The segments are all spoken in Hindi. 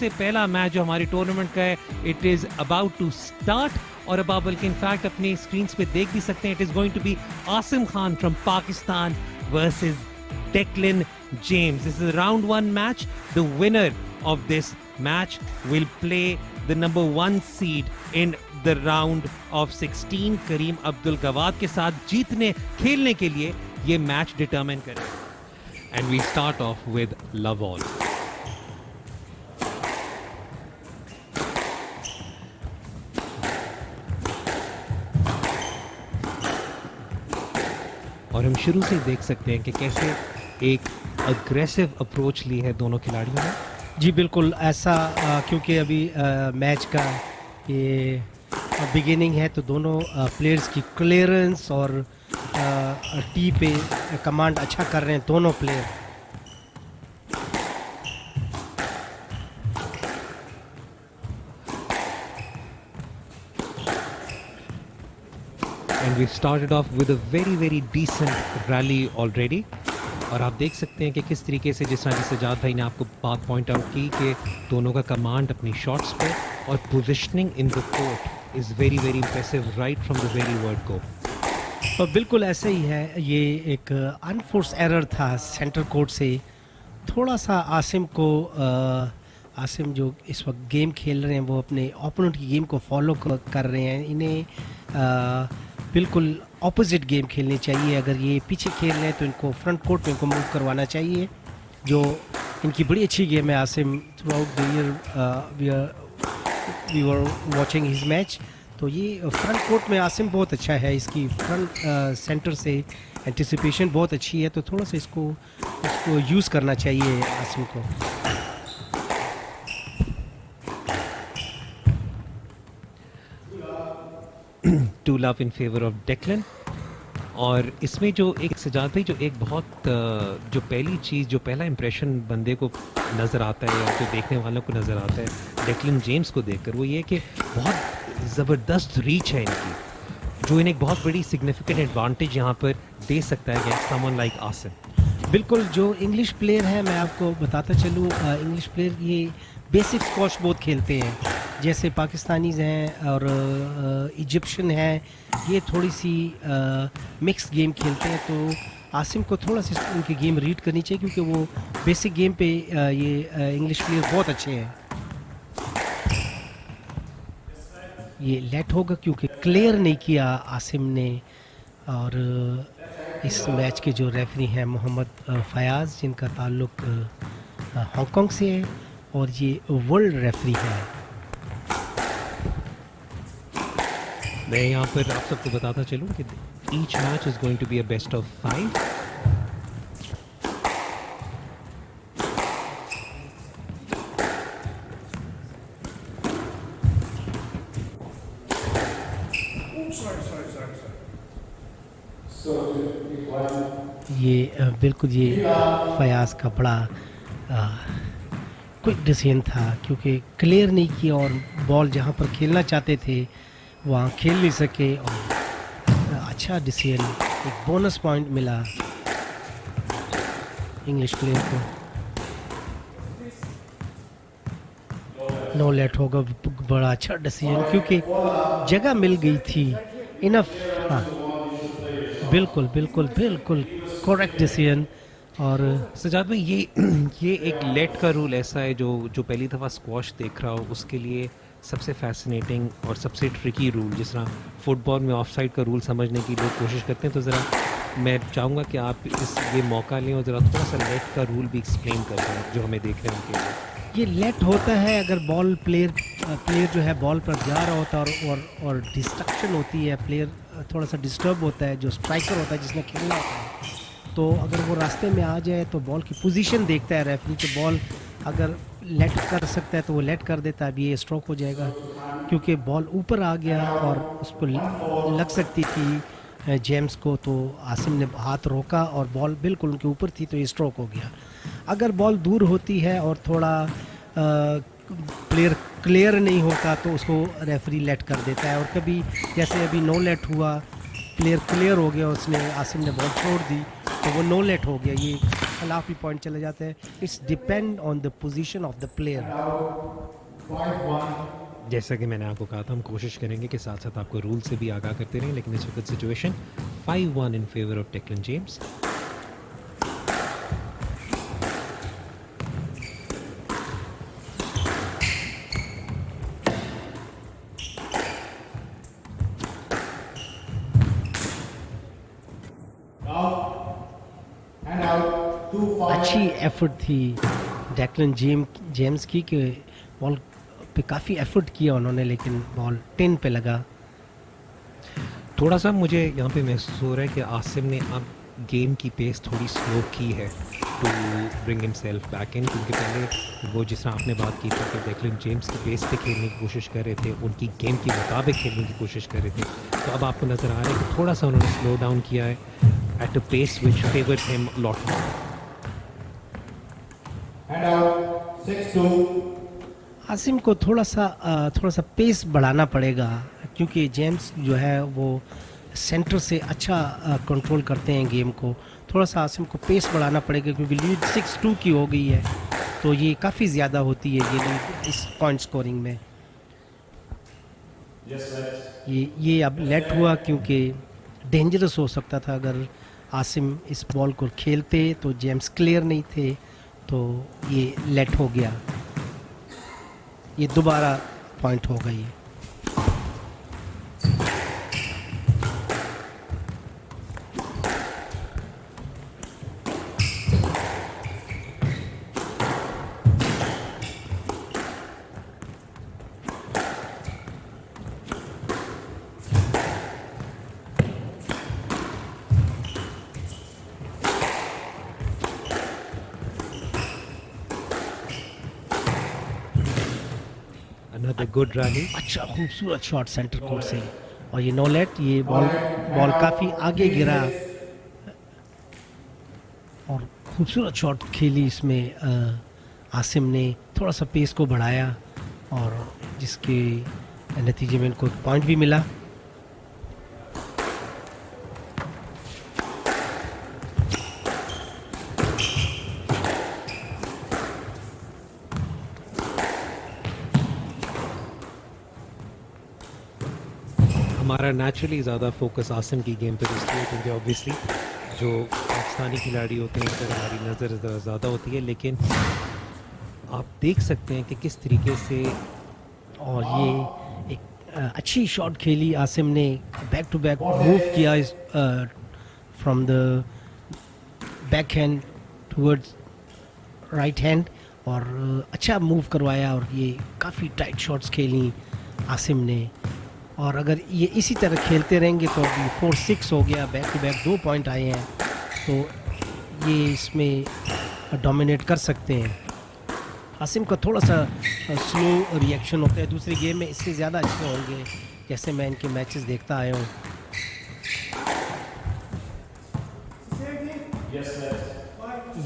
सबसे पहला मैच जो हमारी टूर्नामेंट का है, it is about to start. और अब आप बल्कि इनफैक्ट अपने स्क्रीन पे देख भी सकते हैं, it is going to be Asim Khan from Pakistan versus Declan James. This is a round 1 match. The winner of this match will play the number 1 seed in the round of 16. करीम अब्दुल गवाद के साथ जीतने खेलने के लिए ये मैच डिटरमाइन करें. And we start off with Love All. और हम शुरू से देख सकते हैं कि कैसे एक अग्रेसिव अप्रोच ली है दोनों खिलाड़ियों ने. जी बिल्कुल ऐसा, क्योंकि अभी मैच का ये बिगिनिंग है, तो दोनों प्लेयर्स की क्लियरेंस और टी पे कमांड अच्छा कर रहे हैं दोनों player. And we started off with a very decent rally already. और आप देख सकते हैं कि किस तरीके से, जिस तरह से सजाद भाई ने आपको बात पॉइंट आउट की कि दोनों का कमांड अपनी शॉट्स पे और positioning in the court is very impressive right from the very word go. तो बिल्कुल ऐसे ही है. ये एक अनफोर्स एरर था सेंटर कोर्ट से. थोड़ा सा आसिम जो इस वक्त गेम खेल रहे हैं वो अपने ओपोनेंट की गेम को फॉलो कर रहे हैं. इन्हें बिल्कुल ऑपोजिट गेम खेलनी चाहिए. अगर ये पीछे खेल रहे हैं तो इनको फ्रंट कोर्ट में इनको मूव करवाना चाहिए, जो इनकी बड़ी अच्छी गेम है. Asim throughout the year we were watching his match, तो ये फ्रंट कोर्ट में आसिम बहुत अच्छा है. इसकी फ्रंट सेंटर से एंटिसिपेशन बहुत अच्छी है, तो थोड़ा सा इसको यूज़ करना चाहिए आसिम को. Two love in favour of Declan. और इसमें जो एक सजाद भाई, जो एक बहुत जो पहली चीज़, जो पहला इंप्रेशन बंदे को नज़र आता है या जो देखने वालों को नज़र आता है डेक्लन जेम्स को देखकर, वो ये कि बहुत ज़बरदस्त रीच है इनकी, जो इन्हें एक बहुत बड़ी सिग्निफिकेंट एडवांटेज यहाँ पर दे सकता है अगेंस्ट समवन लाइक आसिम. बिल्कुल. जो इंग्लिश प्लेयर है, मैं आपको बताता चलूँ, इंग्लिश प्लेयर ये बेसिक स्क्वॉश बहुत खेलते हैं. जैसे पाकिस्तानीज़ हैं और इजिप्शियन हैं, ये थोड़ी सी मिक्स गेम खेलते हैं. तो आसिम को थोड़ा सा उनकी गेम रीड करनी चाहिए, क्योंकि वो बेसिक गेम पे ये इंग्लिश प्लेयर बहुत अच्छे हैं. ये लेट होगा क्योंकि क्लियर नहीं किया आसिम ने. और इस मैच के जो रेफरी हैं मोहम्मद फयाज, जिनका ताल्लुक हांगकांग से है और ये वर्ल्ड रेफरी है. मैं यहाँ पर आप सबको बताता चलूँ कि each match is going to be a best of 5. ये बिल्कुल ये फयाज का बड़ा क्विक डिसीजन था, क्योंकि क्लियर नहीं किया और बॉल जहाँ पर खेलना चाहते थे वहाँ खेल नहीं सके. और अच्छा डिसीजन, एक बोनस पॉइंट मिला इंग्लिश प्लेयर को. नो लेट होगा, बड़ा अच्छा डिसीजन, क्योंकि जगह मिल गई थी इनफ. हाँ बिल्कुल करेक्ट डिसीजन. और सजाद भाई, ये एक लेट का रूल ऐसा है जो पहली दफ़ा स्क्वॉश देख रहा हो उसके लिए सबसे फैसिनेटिंग और सबसे ट्रिकी रूल. जिस तरह फुटबॉल में ऑफसाइड का रूल समझने की लोग कोशिश करते हैं, तो ज़रा मैं चाहूँगा कि आप ये मौका लें और ज़रा थोड़ा सा लेट का रूल भी एक्सप्लेन कर दें जो हमें देख रहे हैं उनके लिए. ये लेट होता है अगर बॉल प्लेयर जो है बॉल पर जा रहा होता है और डिस्ट्रक्शन होती है, प्लेयर थोड़ा सा डिस्टर्ब होता है, जो स्ट्राइकर होता है जिसने खेलना होता है, तो अगर वो रास्ते में आ जाए तो बॉल की पोजीशन देखता है रेफरी, तो बॉल अगर लेट कर सकता है तो वो लेट कर देता है. अब ये स्ट्रोक हो जाएगा क्योंकि बॉल ऊपर आ गया और उस पर लग सकती थी जेम्स को, तो आसिम ने हाथ रोका और बॉल बिल्कुल उनके ऊपर थी, तो ये स्ट्रोक हो गया. अगर बॉल दूर होती है और थोड़ा प्लेयर क्लियर नहीं होता तो उसको रेफरी लेट कर देता है. और कभी जैसे अभी नो लेट हुआ, प्लेयर क्लियर हो गया, उसने आसिम ने बॉल छोड़ दी तो वो नो लेट हो गया. ये खिलाफ भी पॉइंट चले जाते हैं. It's depend on the position of the player. जैसा कि मैंने आपको कहा था, हम कोशिश करेंगे कि साथ साथ आपको रूल से भी आगाह करते रहें, लेकिन इस वक्त situation 5-1 in favour of Declan James. अच्छी एफर्ट थी डेक्लन जेम्स की कि बॉल पे काफ़ी एफर्ट किया उन्होंने, लेकिन बॉल 10 पे लगा. थोड़ा सा मुझे यहाँ पे महसूस हो रहा है कि आसिम ने अब गेम की पेस थोड़ी स्लो की है to bring himself back in, क्योंकि पहले वो जिस तरह आपने बात की थी कि डेक्लन जेम्स की पेस पे खेलने की कोशिश कर रहे थे, उनकी गेम के मुताबिक खेलने की कोशिश कर रहे थे, तो अब आपको नज़र आ रहा है कि थोड़ा सा उन्होंने स्लो डाउन किया है at a pace which favoured him lot more. Asim को थोड़ा सा पेस बढ़ाना पड़ेगा, क्योंकि जेम्स जो है वो सेंटर से अच्छा कंट्रोल करते हैं गेम को. थोड़ा सा आसिम को पेस बढ़ाना पड़ेगा, क्योंकि लीड 6-2 की हो गई है, तो ये काफ़ी ज़्यादा होती है ये लीड इस पॉइंट स्कोरिंग में. ये अब लेट हुआ, क्योंकि डेंजरस हो सकता था अगर आसिम इस बॉल को खेलते, तो जेम्स क्लियर नहीं थे, तो ये लेट हो गया. ये दोबारा पॉइंट हो गई. Another good rally. अच्छा खूबसूरत शॉट सेंटर कोर्ट से, और ये नो लेट. ये बॉल काफ़ी आगे गिरा और खूबसूरत शॉट खेली इसमें. आसिम ने थोड़ा सा पेस को बढ़ाया और जिसके नतीजे में इनको पॉइंट भी मिला. हमारा नेचुरली ज़्यादा फोकस आसिम की गेम पे इसलिए क्योंकि ऑब्वियसली जो पाकिस्तानी खिलाड़ी होते हैं इस पर हमारी नज़र ज़्यादा होती है, लेकिन आप देख सकते हैं कि किस तरीके से. और ये एक अच्छी शॉट खेली आसिम ने, बैक टू बैक मूव किया इस from the back hand towards right hand, और अच्छा मूव करवाया, और ये काफ़ी टाइट शॉट्स खेली आसिम ने. और अगर ये इसी तरह खेलते रहेंगे तो अभी 4-6 हो गया, बैक टू बैक 2 पॉइंट आए हैं, तो ये इसमें डोमिनेट कर सकते हैं. आसिम का थोड़ा सा स्लो रिएक्शन होता है, दूसरी गेम में इससे ज़्यादा अच्छे होंगे जैसे मैं इनके मैचेस देखता आया हूँ.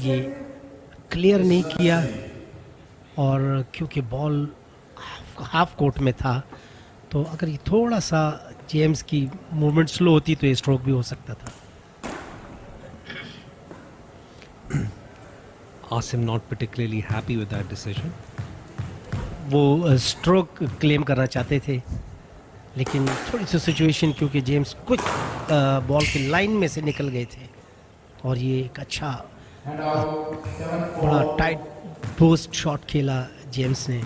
ये क्लियर नहीं किया, और क्योंकि बॉल हाफ कोर्ट में था, तो अगर ये थोड़ा सा जेम्स की मूवमेंट स्लो होती तो ये स्ट्रोक भी हो सकता था. Asim not particularly happy with that decision. वो स्ट्रोक क्लेम करना चाहते थे, लेकिन थोड़ी सी सिचुएशन, क्योंकि जेम्स क्विक बॉल की लाइन में से निकल गए थे, और ये एक अच्छा बड़ा टाइट पोस्ट शॉट खेला जेम्स ने.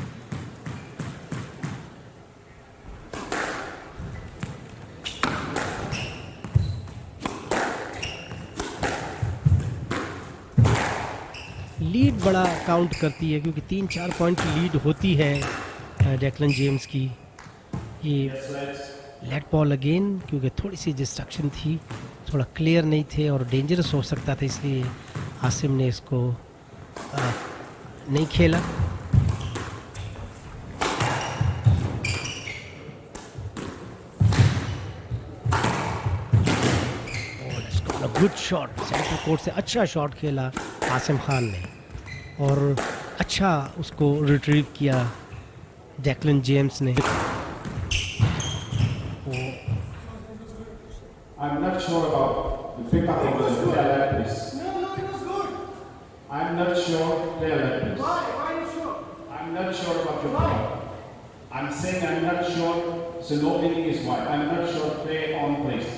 लीड बड़ा काउंट करती है, क्योंकि 3-4 पॉइंट की लीड होती है डेक्लन जेम्स की. ये लेट बॉल अगेन, क्योंकि थोड़ी सी डिस्ट्रक्शन थी, थोड़ा क्लियर नहीं थे और डेंजरस हो सकता था, इसलिए आसिम ने इसको नहीं खेला. गुड शॉट सेंटर कोर्ट से, अच्छा शॉट खेला आसिम खान ने, और अच्छा उसको रिट्रीव किया डेक्लन जेम्स ने. I'm not sure about the pickup of the player like this. I'm not sure. Play like this. Why are you sure? I'm not sure about your call. I'm saying I'm not sure. So no meaning is why. I'm not sure. Play on place.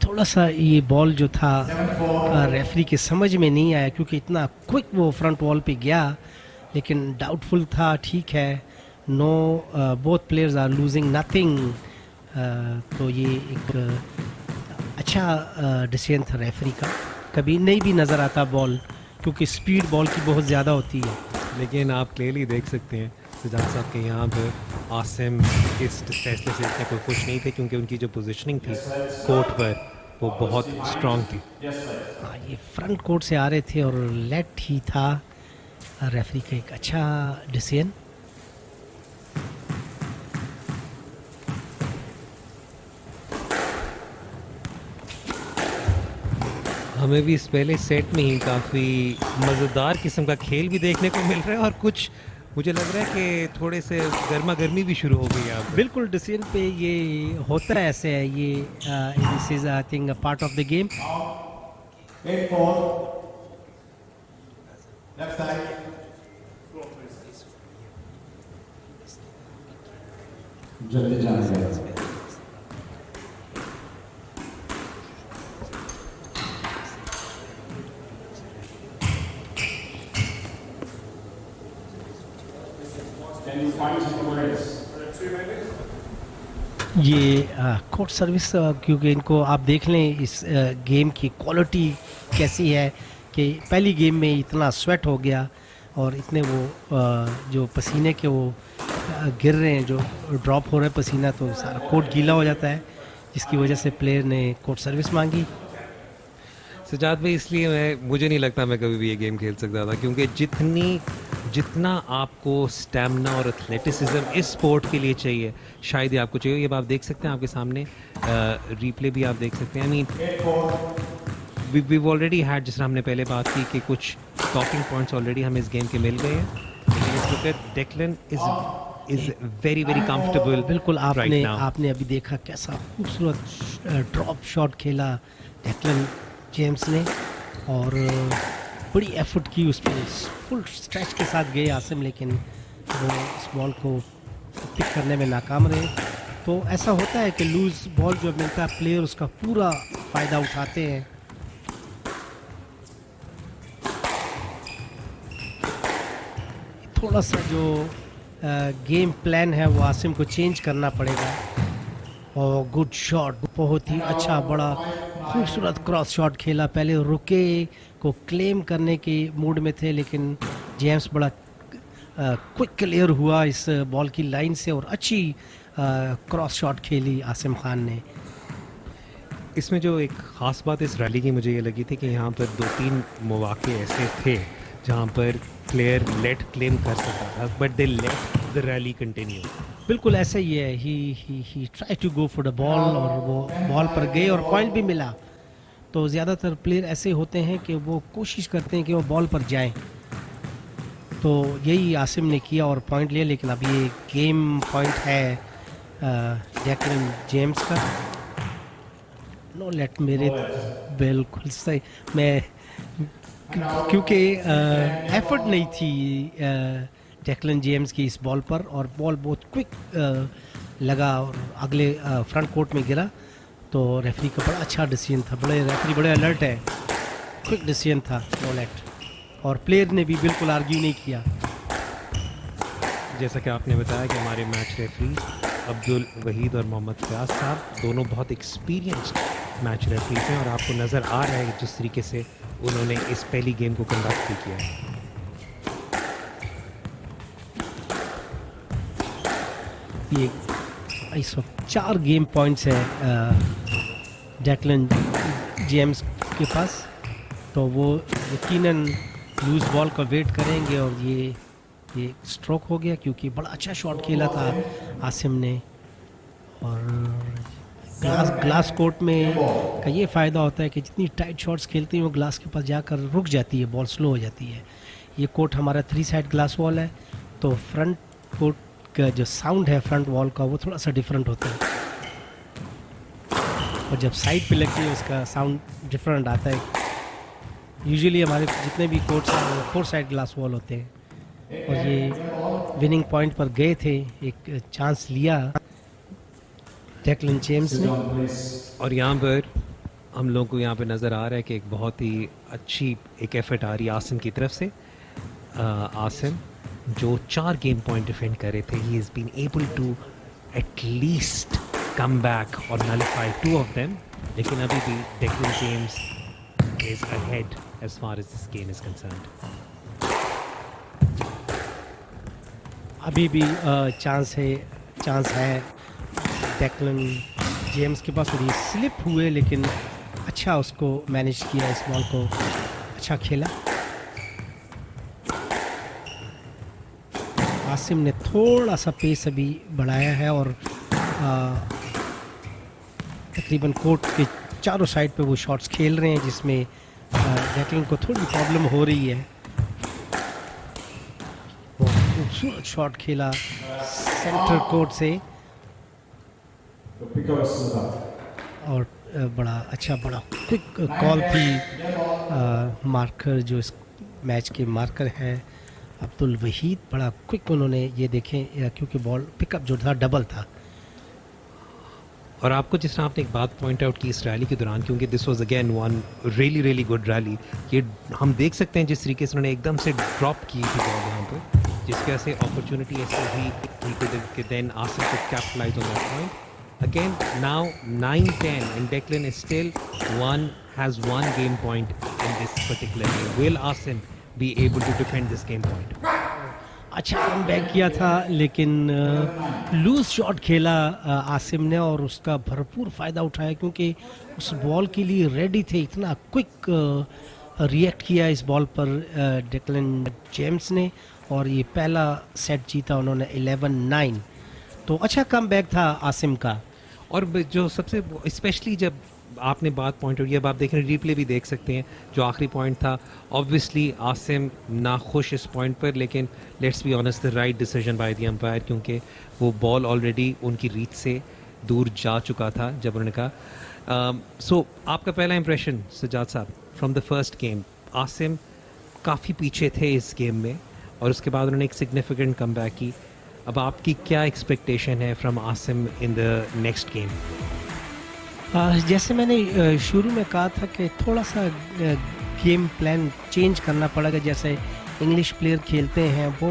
थोड़ा सा ये बॉल जो था रेफरी के समझ में नहीं आया क्योंकि इतना क्विक वो फ्रंट वॉल पे गया, लेकिन डाउटफुल था. ठीक है, no, both players are losing nothing. तो ये एक अच्छा डिसीजन था रेफरी का. कभी नहीं भी नज़र आता बॉल क्योंकि स्पीड बॉल की बहुत ज़्यादा होती है. लेकिन आप क्लियरली देख सकते हैं सजाद साहब के यहाँ पर आसिम इस फैसले से इतने कोई खुश नहीं थे क्योंकि उनकी जो पोजीशनिंग थी कोर्ट पर वो बहुत स्ट्रांग थी. हाँ, ये फ्रंट कोर्ट से आ रहे थे और लेट ही था. रेफरी का एक अच्छा डिसीजन. हमें भी इस पहले सेट में ही काफ़ी मज़ेदार किस्म का खेल भी देखने को मिल रहा है और कुछ मुझे लग रहा है कि थोड़े से गर्मा गर्मी भी शुरू हो गई है. आप बिल्कुल डिसीजन पे ये होता है, ऐसे है ये. This is I think part of the game. 8-4. Left side. जल्दी जाना. Can you find somewhere else? ये कोर्ट सर्विस, क्योंकि इनको आप देख लें इस गेम की क्वालिटी कैसी है कि पहली गेम में इतना स्वेट हो गया और इतने वो जो पसीने के वो गिर रहे हैं, जो ड्रॉप हो रहा है पसीना, तो सारा कोर्ट गीला हो जाता है, जिसकी वजह से प्लेयर ने कोर्ट सर्विस मांगी. सजाद भाई, इसलिए मुझे नहीं लगता मैं कभी भी ये गेम खेल सकता था क्योंकि जितना आपको स्टैमिना और एथलेटिसिज्म इस स्पोर्ट के लिए चाहिए शायद ही आपको चाहिए. ये आप देख सकते हैं आपके सामने रीप्ले भी आप देख सकते हैं. I mean we already had, जिस तरह हमने पहले बात की कि कुछ टॉकिंग पॉइंट्स ऑलरेडी हमें इस गेम के मिल गए हैं. लेकिन इस वक्त Declan is very very comfortable. बिल्कुल, आपने अभी देखा कैसा खूबसूरत ड्रॉप शॉट खेला डेक्लन जेम्स ने और बड़ी एफर्ट की उस पर. फुल स्ट्रेच के साथ गए आसिम, लेकिन वो इस बॉल को पिक करने में नाकाम रहे. तो ऐसा होता है कि लूज बॉल जो मिलता है प्लेयर उसका पूरा फ़ायदा उठाते हैं. थोड़ा सा जो गेम प्लान है वो आसिम को चेंज करना पड़ेगा. और गुड शॉट, बहुत ही अच्छा बड़ा खूबसूरत क्रॉस शॉट खेला. पहले रुके को क्लेम करने के मूड में थे, लेकिन जेम्स बड़ा क्विक क्लियर हुआ इस बॉल की लाइन से और अच्छी क्रॉस शॉट खेली आसिम खान ने. इसमें जो एक ख़ास बात इस रैली की मुझे ये लगी थी कि यहाँ पर 2-3 मौके ऐसे थे जहाँ पर प्लेयर लेट क्लेम कर सकता था, but they let the rally continue. बिल्कुल ऐसा ही है. He try to go for the ball और वो बॉल पर गए और पॉइंट भी मिला. तो ज़्यादातर प्लेयर ऐसे होते हैं कि वो कोशिश करते हैं कि वो बॉल पर जाएं. तो यही आसिम ने किया और पॉइंट लिया. लेकिन अब ये गेम पॉइंट है डेक्लन जेम्स का. नो लेट मेरे बिल्कुल सही. मैं क्योंकि एफर्ट नहीं थी डेक्लन जेम्स की इस बॉल पर और बॉल बहुत क्विक लगा और अगले फ्रंट कोर्ट में गिरा. तो रेफरी का बड़ा अच्छा डिसीजन था. रेफरी बड़े अलर्ट है. क्विक डिसीजन था, नो लेट. और प्लेयर ने भी बिल्कुल आर्ग्यू नहीं किया. जैसा कि आपने बताया कि हमारे मैच रेफरी अब्दुल वहीद और मोहम्मद फयाज साहब दोनों बहुत एक्सपीरियंस्ड मैच रेफरी हैं और आपको नज़र आ रहा है जिस तरीके से उन्होंने इस पहली गेम को कंडक्ट भी किया है. ये इस वक्त 4 गेम पॉइंट्स है डेक्लन जेम्स के पास. तो वो यकीनन लूज बॉल का वेट करेंगे और ये स्ट्रोक हो गया क्योंकि बड़ा अच्छा शॉट खेला था आसिम ने. और ग्लास कोर्ट में का ये फ़ायदा होता है कि जितनी टाइट शॉट्स खेलते हैं वो ग्लास के पास जाकर रुक जाती है, बॉल स्लो हो जाती है. ये कोर्ट हमारा 3 साइड ग्लास वॉल है, तो फ्रंट कोर्ट का जो साउंड है फ्रंट वॉल का वो थोड़ा सा डिफरेंट होता है और जब साइड पे लगती है उसका साउंड डिफरेंट आता है. यूजुअली हमारे जितने भी कोर्ट्स हैं वो 4 साइड ग्लास वॉल होते हैं और ये विनिंग पॉइंट पर गए थे, एक चांस लिया डेक्लन जेम्स ने। और यहाँ पर हम लोगों को यहाँ पे नज़र आ रहा है कि एक बहुत ही अच्छी एक एफर्ट आ रही है आसिम की तरफ से। आसिम जो 4 गेम पॉइंट डिफेंड कर रहे थे, he is been able to at least come back और नलिफाई 2 ऑफ देम, लेकिन अभी भी Declan James is ahead as far as this game is concerned. अभी भी चांस है डेक्लन जेम्स के पास, और ये स्लिप हुए लेकिन अच्छा उसको मैनेज किया, इस बॉल को अच्छा खेला। आसिम ने थोड़ा सा पेस अभी बढ़ाया है और तकरीबन कोर्ट के चारों साइड पे वो शॉट्स खेल रहे हैं जिसमें डेक्लन को थोड़ी प्रॉब्लम हो रही है। वो खूबसूरत शॉट खेला सेंटर कोर्ट से और बड़ा अच्छा बड़ा क्विक कॉल थी। मार्कर जो इस मैच के मार्कर हैं अब्दुल वहीद, बड़ा क्विक उन्होंने ये देखें क्योंकि बॉल पिकअप जो था डबल था। और आपको जिस तरह आपने एक बात पॉइंट आउट की इस रैली के दौरान, क्योंकि this was again one really good rally, ये हम देख सकते हैं जिस तरीके से उन्होंने एकदम से ड्रॉप की थी बॉल यहाँ पर, जिसकी वजह से अपॉर्चुनिटी ऐसे हुई then Asim could capitalize on that point. Again, now 9-10 and Declan is still has one game point in this particular game. Will Asim be able to defend this game point? अच्छा कम बैक किया था लेकिन लूज शॉट खेला आसिम ने और उसका भरपूर फ़ायदा उठाया क्योंकि उस बॉल के लिए रेडी थे। इतना क्विक रिएक्ट किया इस बॉल पर डेक्लन जेम्स ने और ये पहला सेट जीता उन्होंने 11-9। तो अच्छा कम बैक था आसिम का। और जो सबसे स्पेशली जब आपने बात पॉइंट आउट, अब आप देख रहे हैं रिप्ले भी देख सकते हैं, जो आखिरी पॉइंट था ऑब्वियसली आसिम नाखुश इस पॉइंट पर, लेकिन let's be honest the right decision by the umpire, क्योंकि वो बॉल ऑलरेडी उनकी रीच से दूर जा चुका था जब उन्होंने कहा। सो आपका पहला इंप्रेशन सजाद साहब from the first game, Asim काफ़ी पीछे थे इस गेम में और उसके बाद उन्होंने एक सिग्निफिकेंट कमबैक की। अब आपकी क्या एक्सपेक्टेशन है from Asim in the next game? जैसे मैंने शुरू में कहा था कि थोड़ा सा गेम प्लान चेंज करना पड़ेगा। जैसे इंग्लिश प्लेयर खेलते हैं वो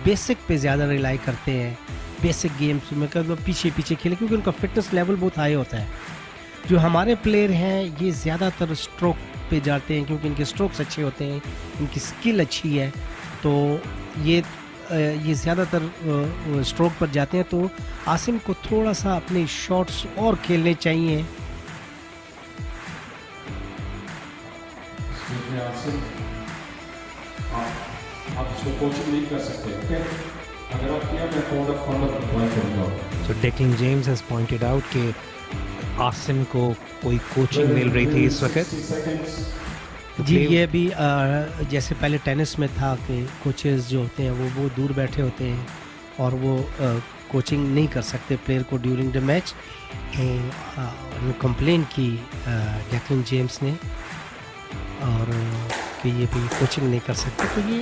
बेसिक पे ज़्यादा रिलाई करते हैं, बेसिक गेम्स में पीछे पीछे खेले क्योंकि उनका फिटनेस लेवल बहुत हाई होता है। जो हमारे प्लेयर हैं ये ज़्यादातर स्ट्रोक पे जाते हैं क्योंकि इनके स्ट्रोक्स अच्छे होते हैं, इनकी स्किल अच्छी है, तो ये ज़्यादातर स्ट्रोक पर जाते हैं। तो आसिम को थोड़ा सा अपने शॉट्स और खेलने चाहिए। आप इसको कोचिंग नहीं कर सकते, ओके? अगर आप किया मैं कोड ऑफ कॉन्डक्ट अप्लाई करूंगा। तो Declan James has pointed out कि आसिम को कोई कोचिंग मिल रही थी इस वक्त। जी ये भी जैसे पहले टेनिस में था कि कोचेस जो होते हैं वो दूर बैठे होते हैं और वो कोचिंग नहीं कर सकते प्लेयर को ड्यूरिंग द मैच। तो कंप्लेन की डेक्लन जेम्स ने और कि ये भी कोचिंग नहीं कर सकते। तो ये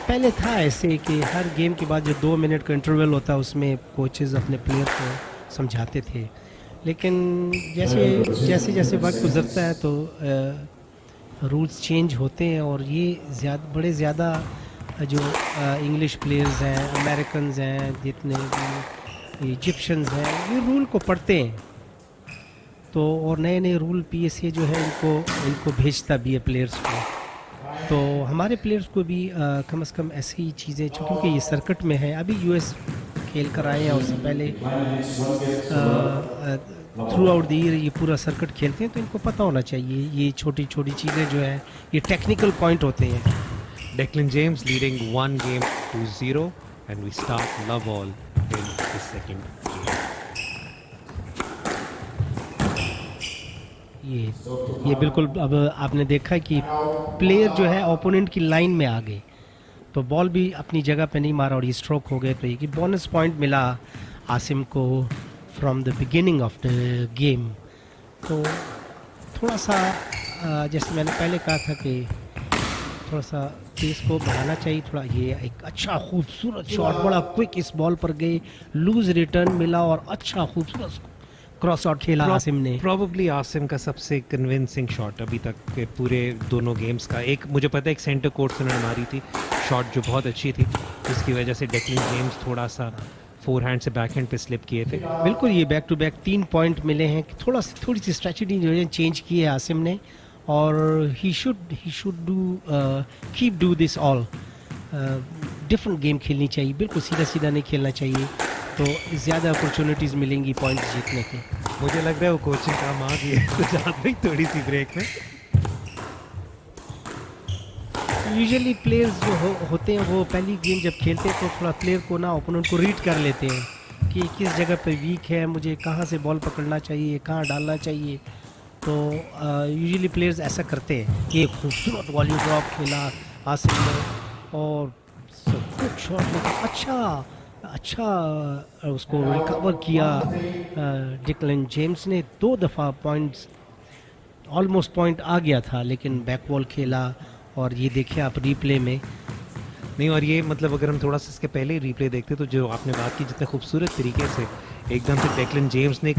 पहले था ऐसे कि हर गेम के बाद जो 2 मिनट का इंटरवल होता है उसमें कोचेस अपने प्लेयर को समझाते थे, लेकिन जैसे जैसे वक्त गुजरता है तो रूल्स चेंज होते हैं और ये बड़े ज़्यादा जो इंग्लिश प्लेयर्स हैं, अमेरिकन्स हैं, जितने भी इजिप्शियंस हैं, ये रूल को पढ़ते हैं। तो और नए नए रूल पीएसए जो है इनको भेजता भी है प्लेयर्स को। तो हमारे प्लेयर्स को भी कम से कम ऐसी चीज़ें, क्योंकि ये सर्किट में है, अभी यूएस खेल कर आए हैं, उससे पहले थ्रू आउट द ईयर ये पूरा सर्किट खेलते हैं, तो इनको पता होना चाहिए ये छोटी छोटी चीज़ें जो है ये टेक्निकल पॉइंट होते हैं। Declan James leading 1 game to 0 and we start love all in the second game. ये बिल्कुल अब आपने देखा कि प्लेयर जो है ओपोनेंट की लाइन में आ गए, तो बॉल भी अपनी जगह पे नहीं मारा और ये स्ट्रोक हो गए। तो ये बोनस पॉइंट मिला आसिम को from the beginning of the game. तो थोड़ा सा जैसे मैंने पहले कहा था कि थोड़ा सा पेस को बढ़ाना चाहिए थोड़ा। ये एक अच्छा खूबसूरत शॉट, बड़ा क्विक इस बॉल पर गए, लूज रिटर्न मिला और अच्छा खूबसूरत क्रॉस शॉट खेला आसिम ने। प्रॉबली आसिम का सबसे कन्विंसिंग शॉट अभी तक के पूरे दोनों गेम्स का। एक मुझे पता है एक सेंटर कोर्ट से उन्होंने मारी थी शॉट जो बहुत अच्छी थी, जिसकी वजह से डेक्लन जेम्स थोड़ा सा फोरहैंड से बैकहैंड पे स्लिप किए थे। बिल्कुल, ये बैक टू बैक 3 पॉइंट मिले हैं। थोड़ी सी स्ट्रेटजी जो है चेंज की है आसिम ने, और he should do this all. Different game खेलनी चाहिए, बिल्कुल सीधा सीधा नहीं खेलना चाहिए, तो ज़्यादा अपॉर्चुनिटीज़ मिलेंगी पॉइंट जीतने की। मुझे लग रहा है वो कोचिंग काम आ गई है तो जात भाई थोड़ी सी ब्रेक में। यूजुअली प्लेयर्स जो होते हैं वो पहली गेम जब खेलते हैं तो थोड़ा प्लेयर को ना ओपोनेंट को रीड कर लेते हैं कि किस जगह पे वीक है, मुझे कहाँ से बॉल पकड़ना चाहिए, कहाँ डालना चाहिए। तो यूजुअली प्लेयर्स ऐसा करते हैं। ये खूबसूरत वॉल्यूम ड्रॉप खेला आसिम ने और गुड शॉट, अच्छा उसको रिकवर किया डेक्लन जेम्स ने। 2 दफ़ा पॉइंट्स, ऑलमोस्ट पॉइंट आ गया था, लेकिन बैक बॉल खेला। और ये देखिए आप रिप्ले में नहीं, और ये मतलब अगर हम थोड़ा सा इसके पहले रिप्ले देखते तो जो आपने बात की जितने खूबसूरत तरीके से एकदम से डेक्लन जेम्स ने,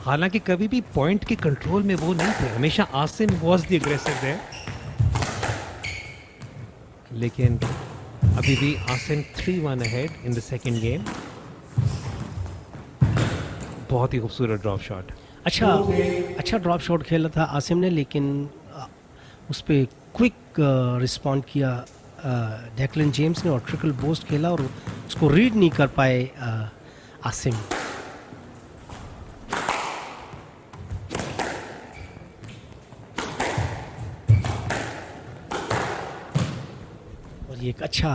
हालांकि कभी भी पॉइंट के कंट्रोल में वो नहीं थे, हमेशा आसिम वाज द अग्रेसिव है, लेकिन अभी भी Asim 3-1 ahead in the second game. बहुत ही खूबसूरत ड्रॉप शॉट। अच्छा ड्रॉप शॉट खेला था आसिम ने, लेकिन उस पर क्विक रिस्पॉन्ड किया डेक्लन जेम्स ने और ट्रिकल बोस्ट खेला और उसको रीड नहीं कर पाए आसिम। और ये एक अच्छा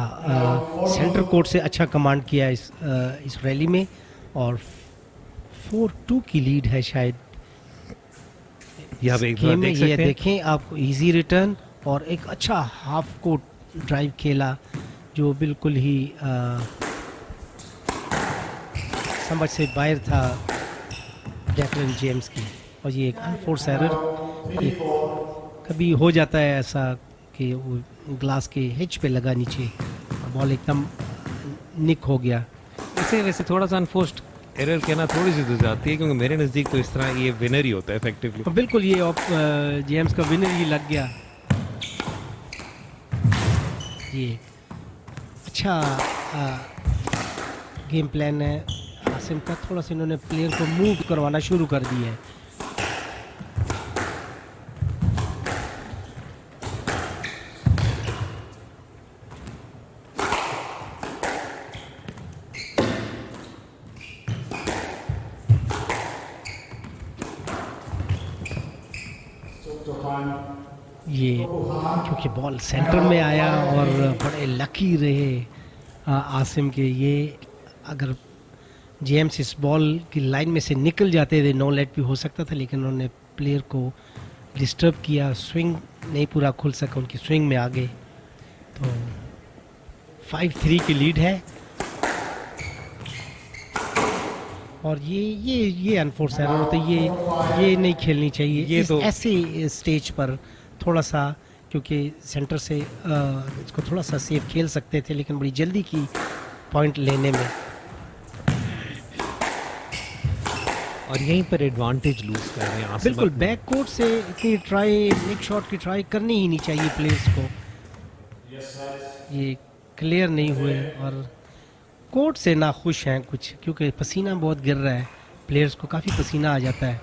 सेंटर कोर्ट से अच्छा कमांड किया इस रैली में, और 4-2 की लीड है शायद यहाँ पे गेम में। ये देखें आप, इजी रिटर्न और एक अच्छा हाफ कोर्ट ड्राइव खेला जो बिल्कुल ही समझ से बाहर था डेक्लन जेम्स की। और ये एक अनफोर्स एरर, कभी हो जाता है ऐसा कि वो ग्लास के हिच पे लगा नीचे, बॉल एकदम निक हो गया। वैसे थोड़ा सा अनफोर्स्ड एरर कहना थोड़ी सी तो जाती है, क्योंकि मेरे नज़दीक तो इस तरह ये विनर ही होता है इफेक्टिवली। बिल्कुल, ये जेम्स का विनर ही लग गया। ये अच्छा गेम प्लान है आसिम का। थोड़ा सा इन्होंने प्लेयर को मूव करवाना शुरू कर दिया है। ये क्योंकि बॉल सेंटर में आया और बड़े लकी रहे आसिम के। ये अगर जेम्स इस बॉल की लाइन में से निकल जाते थे, नो लेट भी हो सकता था, लेकिन उन्होंने प्लेयर को डिस्टर्ब किया, स्विंग नहीं पूरा खुल सका, उनकी स्विंग में आ गए। तो 5-3 की लीड है। और ये अनफोर्स एरर होता है, ये नहीं खेलनी चाहिए ये तो ऐसे स्टेज पर थोड़ा सा, क्योंकि सेंटर से इसको थोड़ा सा सेफ खेल सकते थे, लेकिन बड़ी जल्दी की पॉइंट लेने में। और यहीं पर एडवांटेज लूज कर रहे हैं आसिम। बिल्कुल, बैक कोर्ट से इतनी ट्राई, निक शॉट की ट्राई करनी ही नहीं चाहिए प्लेयर्स को। ये क्लियर नहीं हुए और कोर्ट से ना खुश हैं कुछ, क्योंकि पसीना बहुत गिर रहा है, प्लेयर्स को काफ़ी पसीना आ जाता है,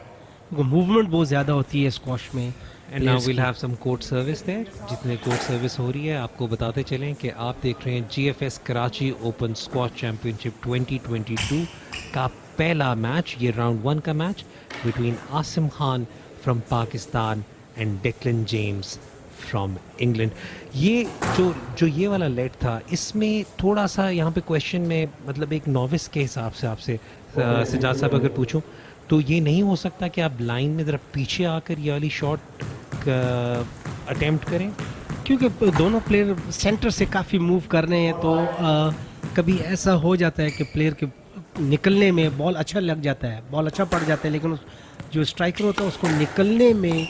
क्योंकि मूवमेंट बहुत ज़्यादा होती है स्क्वॉश में। And now we'll have some court service there. जितने कोर्ट सर्विस हो रही है आपको बताते चलें कि आप देख रहे हैं GFS Karachi open squash championship 2022 का पहला मैच, ये राउंड 1 का match between Asim Khan from Pakistan and Declan James from England. ये जो ये वाला लेट था, इसमें थोड़ा सा यहाँ पे क्वेश्चन में, मतलब एक नॉविस के हिसाब से आपसे सजाद साहब अगर पूछूं तो ये नहीं हो सकता कि आप लाइन में ज़रा पीछे आकर ये वाली शॉट अटेम्प्ट करें, क्योंकि दोनों प्लेयर सेंटर से काफ़ी मूव कर रहे हैं, तो कभी ऐसा हो जाता है कि प्लेयर के निकलने में बॉल अच्छा लग जाता है, बॉल अच्छा पड़ जाता है, लेकिन जो स्ट्राइकर होता है उसको निकलने में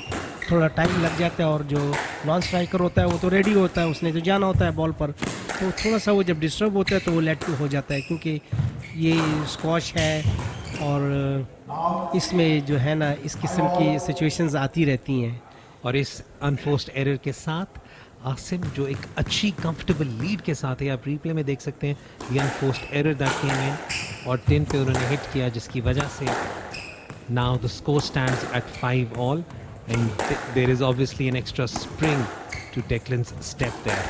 थोड़ा टाइम लग जाता है, और जो नॉन स्ट्राइकर होता है वो तो रेडी होता है, उसने तो जाना होता है बॉल पर, तो थोड़ा सा वो जब डिस्टर्ब होता है तो वो लेट टू हो जाता है, क्योंकि ये स्क्वॉश है और इसमें जो है ना इस किस्म की सिचुएशंस आती रहती हैं। और इस अनफोर्स्ड एरर के साथ आसिम जो एक अच्छी कंफर्टेबल लीड के साथ है, आप रिप्ले में देख सकते हैं ये unforced error that came in और 10 पे उन्होंने हिट किया, जिसकी वजह से now the score stands at 5 all and there is obviously an extra spring to Declan's step there.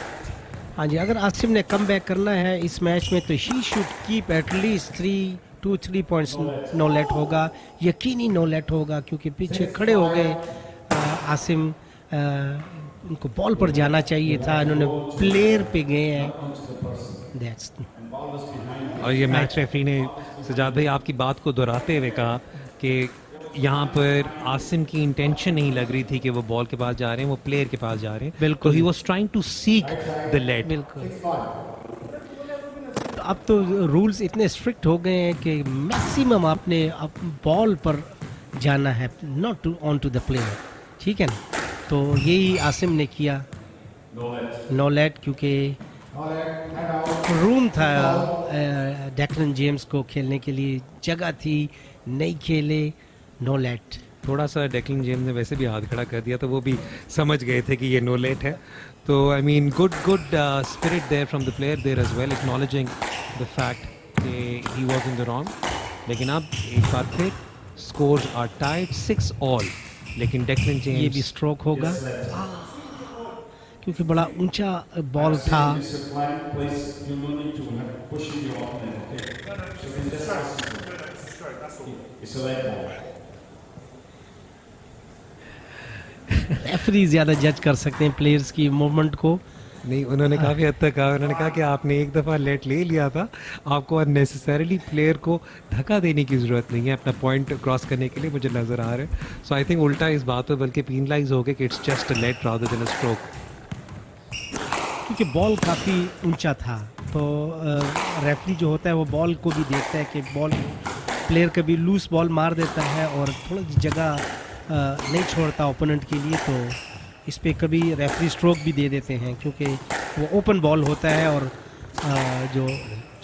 हाँ जी, अगर आसिम ने कम बैक करना है इस मैच में तो he should keep at least 3 points no let होगा, यकीनी नो लेट होगा, क्योंकि पीछे खड़े हो गए आसिम, उनको बॉल पर जाना चाहिए था, इन्होंने प्लेयर पे गए हैं। That's... और ये मैच रेफरी ने सजाद भाई आपकी बात को दोहराते हुए कहा कि यहाँ पर आसिम की इंटेंशन नहीं लग रही थी कि वो बॉल के पास जा रहे हैं, वो प्लेयर के पास जा रहे हैं। बिल्कुल, he was trying to seek the let. बिल्कुल, अब तो रूल्स इतने स्ट्रिक्ट हो गए हैं कि मैक्सिमम आपने बॉल पर जाना है, not to on to the player, ठीक है ना। तो यही आसिम ने किया, नो लेट, क्योंकि रूम था डेक्लन जेम्स को खेलने के लिए, जगह थी, नहीं खेले, नो लेट। थोड़ा सा डेक्लन जेम्स ने वैसे भी हाथ खड़ा कर दिया तो वो भी समझ गए थे कि ये नो लेट है, तो I mean good spirit there from the player there as well, acknowledging the fact कि he was in the wrong. लेकिन अब एक बार फिर स्कोर्स आर टाइड 6 ऑल, लेकिन डेक्लन जेम्स ये भी स्ट्रोक होगा क्योंकि बड़ा ऊंचा बॉल था। रेफरी ज्यादा जज कर सकते हैं प्लेयर्स की मूवमेंट को। नहीं, उन्होंने काफ़ी हद तक कहा, उन्होंने कहा कि आपने एक दफ़ा लेट ले लिया था, आपको अननेसेसरीली प्लेयर को धक्का देने की ज़रूरत नहीं है अपना पॉइंट क्रॉस करने के लिए, मुझे नज़र आ रहा है। सो आई थिंक उल्टा इस बात पर बल्कि पीनलाइज हो गए कि it's just a let rather than a stroke, क्योंकि बॉल काफ़ी ऊंचा था, तो रेफरी जो होता है वो बॉल को भी देखता है कि बॉल प्लेयर कभी लूज बॉल मार देता है और थोड़ा जगह नहीं छोड़ता ओपोनेंट के लिए, तो इस पे कभी रेफरी स्ट्रोक भी दे देते हैं, क्योंकि वो ओपन बॉल होता है और जो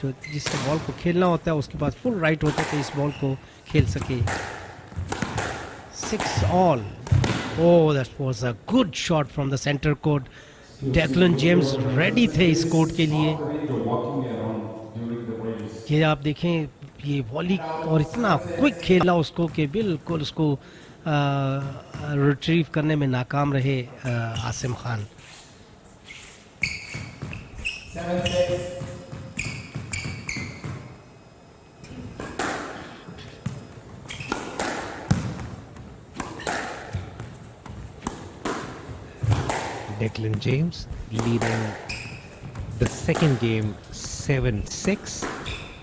जिससे बॉल को खेलना होता है उसके पास फुल राइट होता है कि इस बॉल को खेल सके। 6 all. Oh, that was a good shot from the centre court. Declan James ready थे इस कोर्ट के लिए। ये आप देखें, ये वॉली और इतना क्विक खेला उसको कि बिल्कुल उसको रिट्रीव करने में नाकाम रहे Asim Khan. Declan James leading the second game 7-6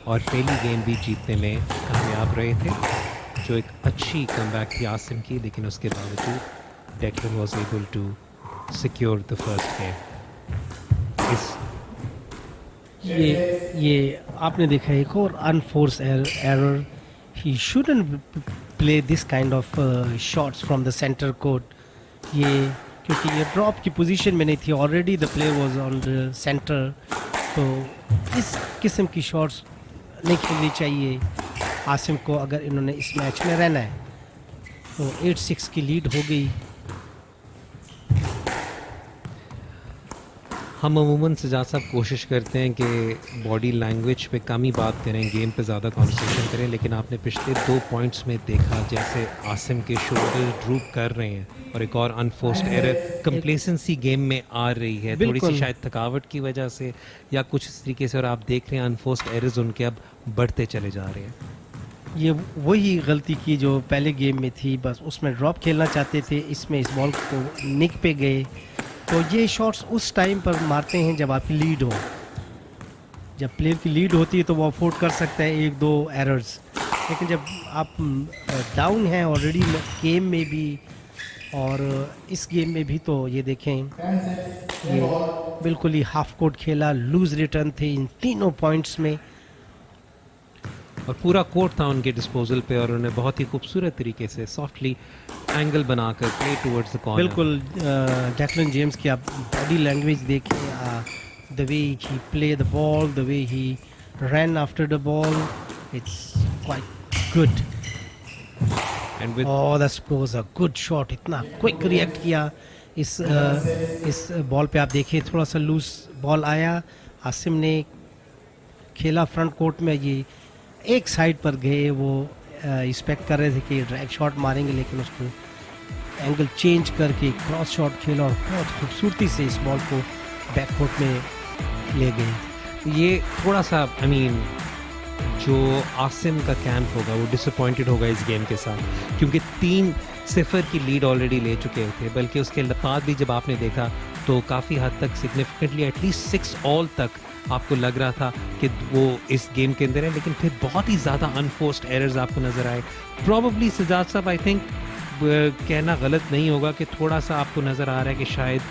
और पहली गेम भी जीतने में कामयाब रहे थे, जो एक अच्छी कमबैक थी आसिम की, लेकिन उसके बावजूद Declan was able to secure the first game. ये आपने देखा एक और unforced error. He shouldn't play this kind of shots from the centre court, ये क्योंकि ये ड्रॉप की पोजीशन में नहीं थी, already the play was on the centre, तो इस किस्म की शॉट्स नहीं खेलनी चाहिए आसिम को अगर इन्होंने इस मैच में रहना है। तो 8-6 की लीड हो गई। हम अमूमन सजाद साहब कोशिश करते हैं कि बॉडी लैंग्वेज पे कम ही बात करें, गेम पे ज़्यादा कॉन्सेंट्रेशन करें, लेकिन आपने पिछले 2 पॉइंट्स में देखा जैसे आसिम के शोल्डर ड्रूप कर रहे हैं और एक और अनफोर्स्ड एरर, कंप्लेसेंसी गेम में आ रही है, थोड़ी सी शायद थकावट की वजह से या कुछ इस तरीके से, और आप देख रहे हैं अनफोर्स्ड एरर्स उनके अब बढ़ते चले जा रहे हैं। ये वही गलती की जो पहले गेम में थी, बस उसमें ड्रॉप खेलना चाहते थे, इसमें इस बॉल को निक पे गए। तो ये शॉट्स उस टाइम पर मारते हैं जब आपकी लीड हो, जब प्लेयर की लीड होती है तो वो अफोर्ड कर सकता है 1-2 एरर्स, लेकिन जब आप डाउन हैं ऑलरेडी गेम में भी और इस गेम में भी, तो ये देखें ये बिल्कुल ही हाफ कोर्ट खेला, लूज रिटर्न थे इन तीनों पॉइंट्स में। और पूरा कोर्ट था उनके डिस्पोजल पे और उन्हें बहुत ही खूबसूरत तरीके से सॉफ्टली एंगल बनाकर प्ले टुवर्ड्स द कॉर्नर। बिल्कुल डेक्लन जेम्स की आप बॉडी लैंग्वेज देखें, the way he play the ball, the way he run after the ball, it's quite good. And with that was a good shot, इतना क्विक रिएक्ट किया इस बॉल पे। आप देखिए थोड़ा सा लूज बॉल आया, आसिम ने खेला फ्रंट कोर्ट में, ये एक साइड पर गए, वो एक्सपेक्ट कर रहे थे कि ड्रैग शॉट मारेंगे, लेकिन उसको एंगल चेंज करके क्रॉस शॉट खेला और बहुत खूबसूरती से इस बॉल को बैक कोर्ट में ले गए। ये थोड़ा सा आई मीन जो आसिम का कैंप होगा वो डिसअपॉइंटेड होगा इस गेम के साथ, क्योंकि 3-0 की लीड ऑलरेडी ले चुके थे, बल्कि उसके बाद भी जब आपने देखा तो काफ़ी हद तक सिग्निफिकेंटली एटलीस्ट 6 ऑल तक आपको लग रहा था कि वो इस गेम के अंदर है, लेकिन फिर बहुत ही ज़्यादा अनफोर्स्ड एरर्स आपको नज़र आए। प्रॉबली सजाद साहब आई थिंक कहना गलत नहीं होगा कि थोड़ा सा आपको नज़र आ रहा है कि शायद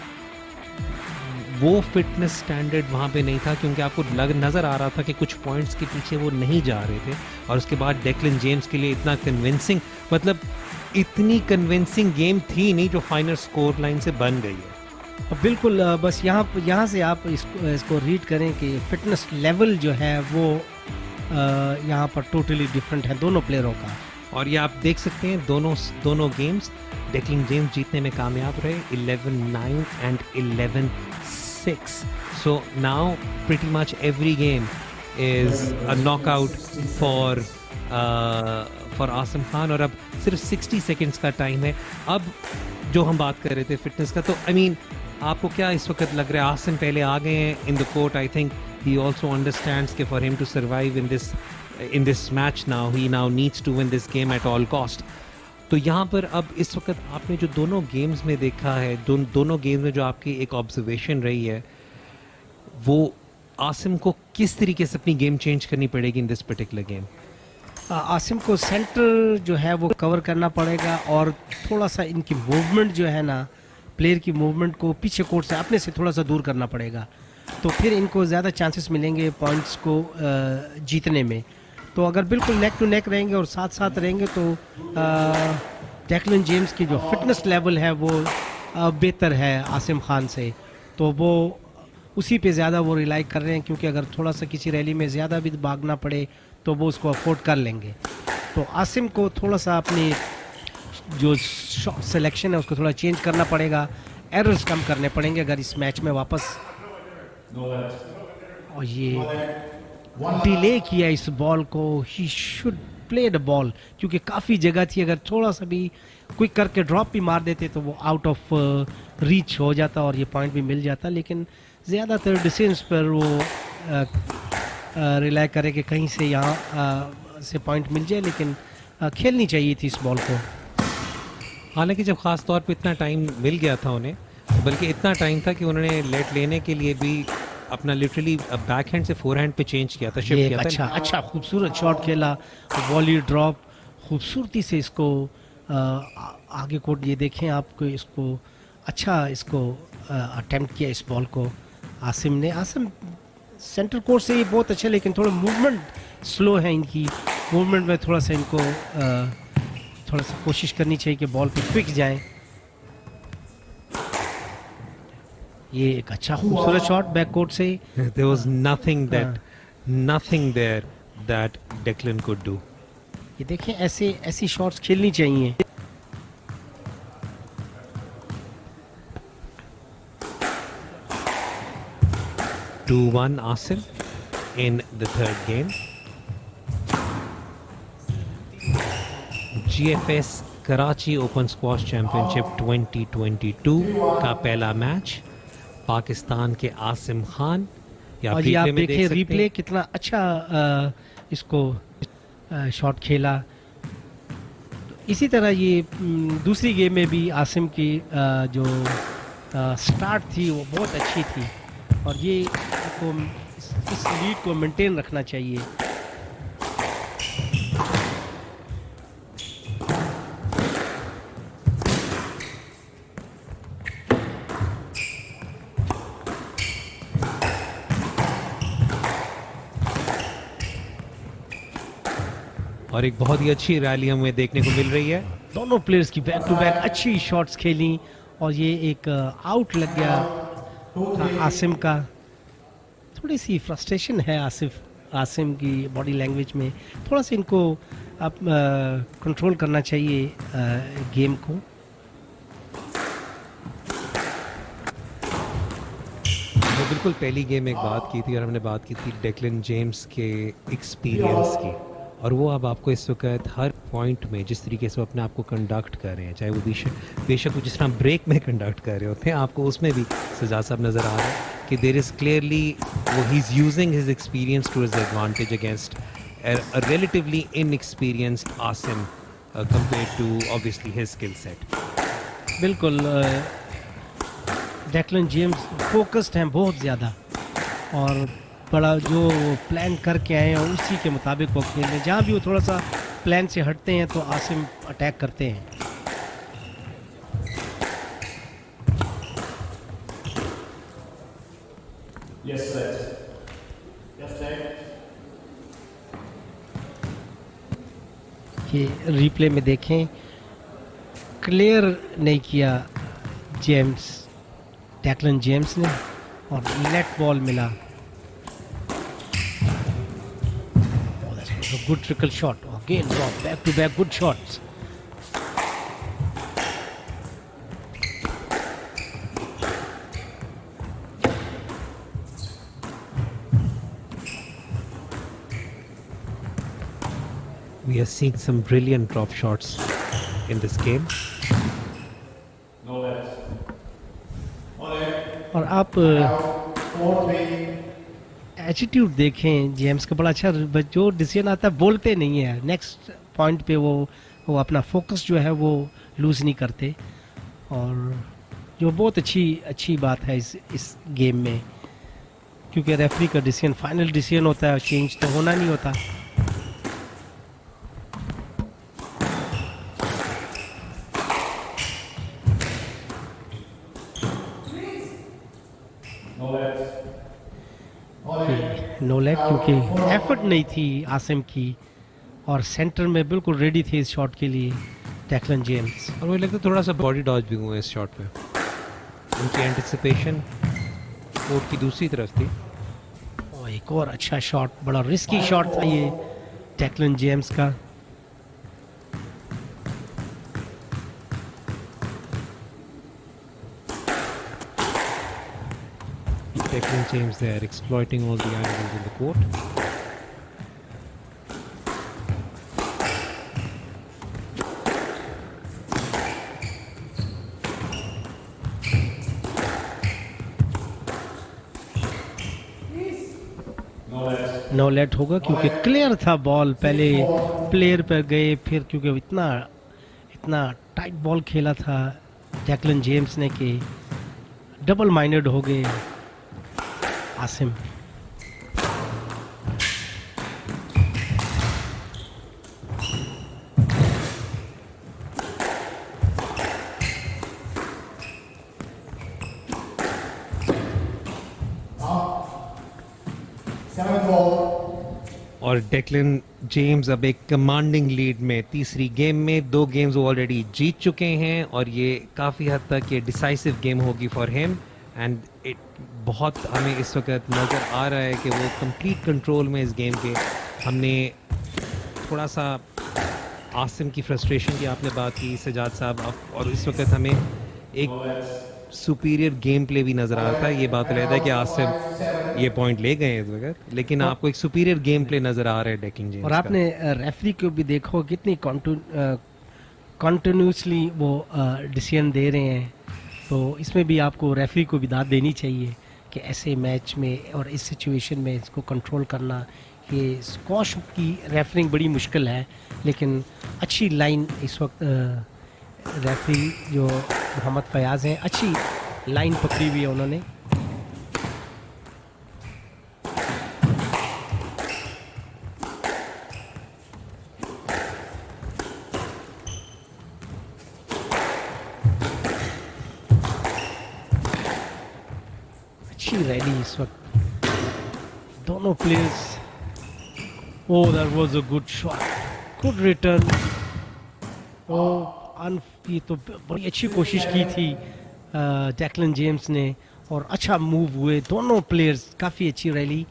वो फिटनेस स्टैंडर्ड वहाँ पे नहीं था, क्योंकि आपको नज़र आ रहा था कि कुछ पॉइंट्स के पीछे वो नहीं जा रहे थे, और उसके बाद डेक्लन जेम्स के लिए इतना कन्विंसिंग, मतलब इतनी कन्विंसिंग गेम थी नहीं जो फाइनल स्कोर लाइन से बन गई है। बिल्कुल, बस यहाँ से आप इसको रीड करें कि फिटनेस लेवल जो है वो यहाँ पर टोटली डिफरेंट है दोनों प्लेयरों का। और ये आप देख सकते हैं दोनों गेम्स डेक्लन जेम्स जीतने में कामयाब रहे, 11-9 and 11-6। So now pretty much every game is a knockout for Asim Khan, और अब सिर्फ 60 सेकेंड्स का टाइम है। अब जो हम बात कर रहे थे फिटनेस का, तो आई मीन आपको क्या इस वक्त लग रहा है? आसिम पहले आ गए हैं in the court, I think he also understands कि for him to survive in this match now he now needs to win this game at all cost. तो यहाँ पर अब इस वक्त आपने जो दोनों गेम्स में देखा है, दोनों गेम्स में जो आपकी एक ऑब्जर्वेशन रही है, वो आसिम को किस तरीके से अपनी गेम चेंज करनी पड़ेगी in this particular game? Asim को सेंटर जो है वो कवर करना पड़ेगा, और थोड़ा सा इनकी मूवमेंट जो है ना, प्लेयर की मूवमेंट को पीछे कोर्ट से अपने से थोड़ा सा दूर करना पड़ेगा, तो फिर इनको ज़्यादा चांसेस मिलेंगे पॉइंट्स को जीतने में। तो अगर बिल्कुल नेक टू नेक रहेंगे और साथ साथ रहेंगे तो डेक्लन जेम्स की जो फिटनेस लेवल है वो बेहतर है आसिम खान से, तो वो उसी पे ज़्यादा वो रिलाई कर रहे हैं, क्योंकि अगर थोड़ा सा किसी रैली में ज़्यादा भी भागना पड़े तो वो उसको अफोर्ड कर लेंगे। तो आसिम को थोड़ा सा अपनी जो शॉट सिलेक्शन है उसको थोड़ा चेंज करना पड़ेगा, एरर्स कम करने पड़ेंगे अगर इस मैच में वापस। और ये डिले किया इस बॉल को, he should play the ball, क्योंकि काफ़ी जगह थी, अगर थोड़ा सा भी क्विक करके ड्रॉप भी मार देते तो वो आउट ऑफ रीच हो जाता और ये पॉइंट भी मिल जाता, लेकिन ज़्यादातर डिस्टेंस पर वो रिलाई करे कि कहीं से यहाँ से पॉइंट मिल जाए, लेकिन खेलनी चाहिए थी इस बॉल को। हालांकि जब ख़ास तौर पे इतना टाइम मिल गया था उन्हें, बल्कि इतना टाइम था कि उन्होंने लेट लेने के लिए भी अपना लिटरली बैक हैंड से फोर हैंड पे चेंज किया था, शिफ्ट किया था। अच्छा खूबसूरत शॉट खेला, वॉली ड्रॉप खूबसूरती से इसको आगे कोर्ट, ये देखें आपको, इसको अच्छा इसको अटेम्प्ट किया इस बॉल को आसिम ने। आसिम सेंटर कोर्ट से ये बहुत अच्छा, लेकिन थोड़ा मूवमेंट स्लो है इनकी, मूवमेंट में थोड़ा सा इनको थोड़ा सा कोशिश करनी चाहिए कि बॉल पे क्विक जाए। ये एक अच्छा खूबसूरत शॉट बैक कोर्ट से। There was nothing there that Declan could do. ये देखें ऐसी शॉट्स खेलनी चाहिए। Two 1 Asim in the third game. GFS Karachi open squash championship 2022 का पहला मैच पाकिस्तान के आसिम खान, या और ये आप देखें रिप्ले कितना अच्छा इसको शॉट खेला। इसी तरह ये दूसरी गेम में भी आसिम की जो स्टार्ट थी वो बहुत अच्छी थी, और ये को इस लीड को मेंटेन रखना चाहिए। और एक बहुत ही अच्छी रैली हमें देखने को मिल रही है। दोनों प्लेयर्स की बैक टू बैक अच्छी शॉट्स खेली और ये एक आउट लग गया था आसिम का। थोड़ी सी फ्रस्ट्रेशन है आसिम की बॉडी लैंग्वेज में, थोड़ा सा इनको अब कंट्रोल करना चाहिए गेम को। तो बिल्कुल पहली गेम में एक बात की थी और हमने बात की थी डेक्लन जेम्स के एक्सपीरियंस की, और वो अब आपको इस वक्त हर पॉइंट में जिस तरीके से वो अपने आप को कंडक्ट कर रहे हैं, चाहे वो बेशक वो जिस तरह ब्रेक में कंडक्ट कर रहे होते हैं, आपको उसमें भी सजाद साहब नज़र आ रहा है कि देयर इज़ क्लियरली वो he is using his experience to his advantage against a relatively inexperienced Asim compared to obviously his skill set. बिल्कुल डेक्लन जेम्स फोकस्ड हैं बहुत ज़्यादा और बड़ा जो प्लान करके आए हैं उसी के मुताबिक वो खेल रहे हैं। जहाँ भी वो थोड़ा सा प्लान से हटते हैं तो आसिम अटैक करते हैं। Yes, sir. Yes, sir. ये रिप्ले में देखें, क्लियर नहीं किया डेक्लन जेम्स ने और नेट बॉल मिला। Good trickle shot, again drop, back to back good shots. We are seeing some brilliant drop shots in this game. No less. और आप एटीट्यूड देखें जेम्स का, बड़ा अच्छा जो डिसीजन आता है बोलते नहीं है, नेक्स्ट पॉइंट पे वो अपना फोकस जो है वो लूज़ नहीं करते, और जो बहुत अच्छी बात है इस गेम में, क्योंकि रेफरी का डिसीजन फाइनल डिसीजन होता है, चेंज तो होना नहीं होता। नो लेग, क्योंकि एफर्ट नहीं थी आसिम की और सेंटर में बिल्कुल रेडी थे इस शॉट के लिए डेक्लन जेम्स। और मुझे लगता है थोड़ा सा बॉडी डॉज भी हुआ इस शॉट पे, उनकी एंटिसिपेशन कोर्ट की दूसरी तरफ थी। और एक और अच्छा शॉट, बड़ा रिस्की शॉट था ये डेक्लन जेम्स का। Declan James there exploiting all the angles in the court. No let होगा क्योंकि क्लियर था बॉल, पहले प्लेयर पर गए, फिर क्योंकि इतना टाइट बॉल खेला था डेक्लन जेम्स ने कि डबल माइंडेड हो गए आसिम। और डेक्लन जेम्स अब एक कमांडिंग लीड में तीसरी गेम में, 2 गेम्स वो ऑलरेडी जीत चुके हैं और ये काफ़ी हद तक ये डिसाइसिव गेम होगी फॉर हिम, एंड इट बहुत हमें इस वक्त नज़र आ रहा है कि वो कंप्लीट कंट्रोल में इस गेम के। हमने थोड़ा सा आसिम की फ्रस्ट्रेशन की आपने बात की सजाद साहब, और इस वक्त हमें एक सुपीरियर गेम प्ले भी नज़र आ रहा था। ये बात रहता है कि आसिम ये पॉइंट ले गए इस वक्त, लेकिन आपको एक सुपीरियर गेम प्ले नज़र आ रहा है डेक्लन जेम्स और आपने रेफरी को भी देखो कितनी कंटिन्यूसली वो डिसीजन दे रहे हैं, तो इसमें भी आपको रेफरी को भी दाद देनी चाहिए कि ऐसे मैच में और इस सिचुएशन में इसको कंट्रोल करना। ये स्क्वॉश की रेफरिंग बड़ी मुश्किल है, लेकिन अच्छी लाइन इस वक्त रेफरी जो मोहम्मद फयाज हैं अच्छी लाइन पकड़ी हुई है उन्होंने। अच्छी रैली इस वक्त दोनों players. Oh that was a good shot, good return. ओ ये तो बड़ी अच्छी कोशिश की थी डेक्लन जेम्स ने, और अच्छा मूव हुए दोनों प्लेयर्स, काफ़ी अच्छी rally.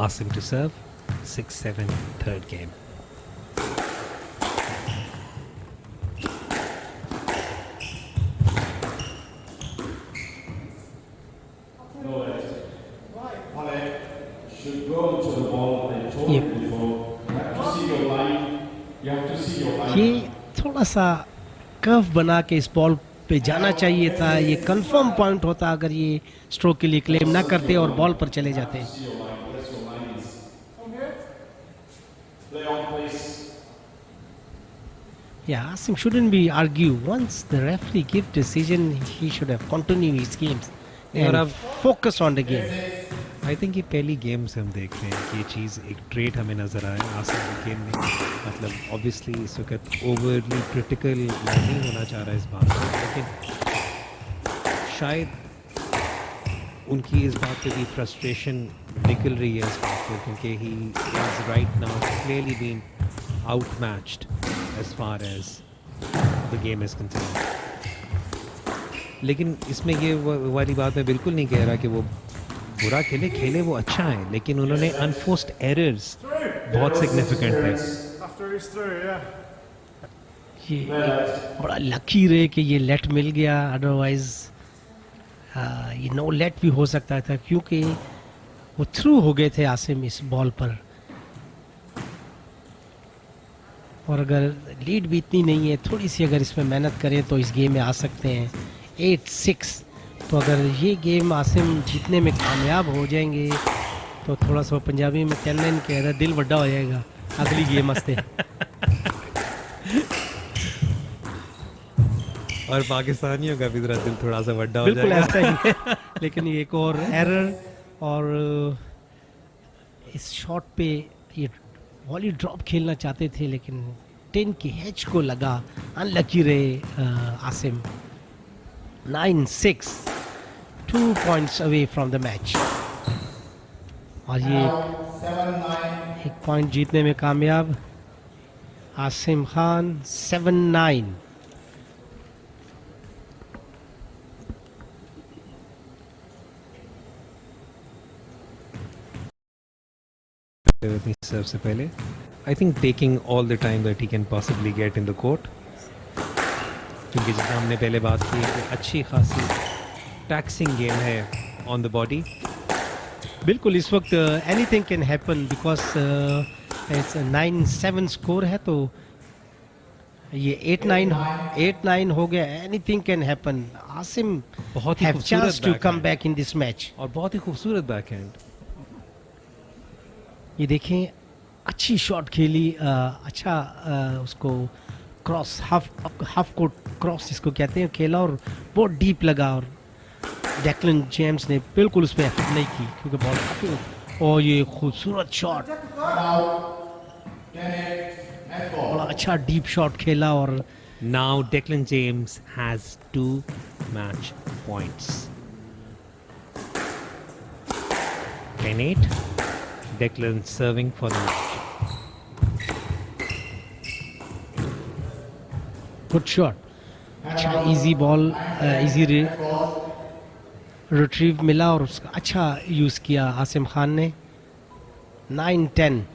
Asim to serve. 6-7 third game. Should go to the ball and told Yep. you before. You have to see your line. You have to see your line. ये थोड़ा सा कर्व बना के इस बॉल पे जाना चाहिए था, ये कंफर्म पॉइंट होता अगर ये स्ट्रोक के लिए क्लेम ना करते और बॉल पर चले जाते। See your line. Where's your line is. Play on, please. Yeah, Asim shouldn't be argue. Once the referee give decision, he should have continued his games और and अब focus on the game. I think ये पहली गेम से हम देख रहे हैं कि ये चीज़ एक ट्रेट हमें नज़र आया आसिम के गेम में। मतलब ऑब्वियसली इस वक्त ओवरली क्रिटिकल नहीं होना चाह रहा है इस बात पर, लेकिन शायद उनकी इस बात पे भी फ्रस्ट्रेशन निकल रही है इस बात पर, क्योंकि he is right now clearly been outmatched as far as the game is concern. लेकिन इसमें ये वाली बात मैं बिल्कुल नहीं कह रहा कि वो बुरा खेले वो अच्छा है, लेकिन उन्होंने अनफोर्स्ड एरर्स बहुत सिग्निफिकेंट थे। After he's through, yeah. ये बड़ा लकी रहे कि ये लेट मिल गया, अदरवाइज ये नो लेट भी हो सकता था, क्योंकि वो थ्रू हो गए थे आसिम इस बॉल पर। और अगर लीड भी इतनी नहीं है, थोड़ी सी अगर इसमें मेहनत करें तो इस गेम में आ सकते हैं। 8-6, तो अगर ये गेम आसिम जीतने में कामयाब हो जाएंगे तो थोड़ा सा पंजाबी में कहने कह रहा दिल बड़ा हो जाएगा अगली गेम वास्ते। और पाकिस्तानियों का भी दिल थोड़ा सा बड़ा हो बिल्कुल जाएगा। ऐसा ही है। लेकिन ये एक और एरर, और इस शॉट पे ये वॉली ड्रॉप खेलना चाहते थे, लेकिन 10 की हैच को लगा, अनलकी रहे Asim. 9-6, 2 points away from the match, और ये 1 पॉइंट जीतने में कामयाब आसिम खान। 7-9। अपनी सर्व से पहले I think taking all the time that he can possibly get in the court, क्योंकि जैसे हमने पहले बात की कि अच्छी खासी टैक्सिंग गेम है ऑन द बॉडी। बिल्कुल, इस वक्त anything can happen, because it's 9-7 score है, तो ये 8-9 हो गया। Anything can happen. आसिम बहुत ही हैव खूबसूरत chance to come backhand। Back in this match. और बहुत ही खूबसूरत बैकहैंड। ये देखें, अच्छी शॉट खेली, अच्छा उसको क्रॉस, हाफ कोर्ट क्रॉस इसको कहते हैं, खेला और बहुत डीप लगा, और डेक्लन जेम्स ने बिल्कुल उस पर एफर्ट नहीं की, क्योंकि बॉल काफी। और ये खूबसूरत शॉट, बड़ा अच्छा डीप शॉट खेला, और Now Declan James has 2 match points. 10-8. Declan serving for the match. Good shot, अच्छा इजी बॉल, इजी रिट्रीव मिला, और उसका अच्छा यूज़ किया आसिम खान ने। 9-10,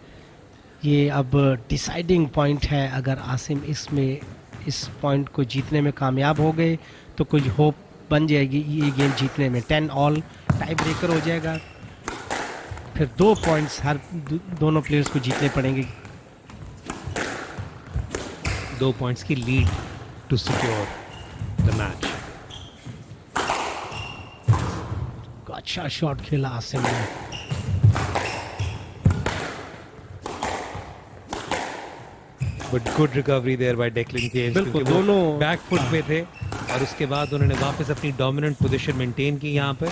ये अब डिसाइडिंग पॉइंट है। अगर आसिम इसमें इस पॉइंट को जीतने में कामयाब हो गए तो कुछ होप बन जाएगी ये गेम जीतने में। 10 ऑल टाई ब्रेकर हो जाएगा, फिर 2 पॉइंट्स हर दोनों प्लेयर्स को जीतने पड़ेंगे। 2 points की lead to secure the match. अच्छा शॉट खेला आसिम ने। But good recovery there by Declan James. बिल्कुल, क्योंकि वो दोनों- बैक फुट पे थे, और उसके बाद उन्होंने वापस अपनी डोमिनेंट पोजीशन मेंटेन की यहाँ पे।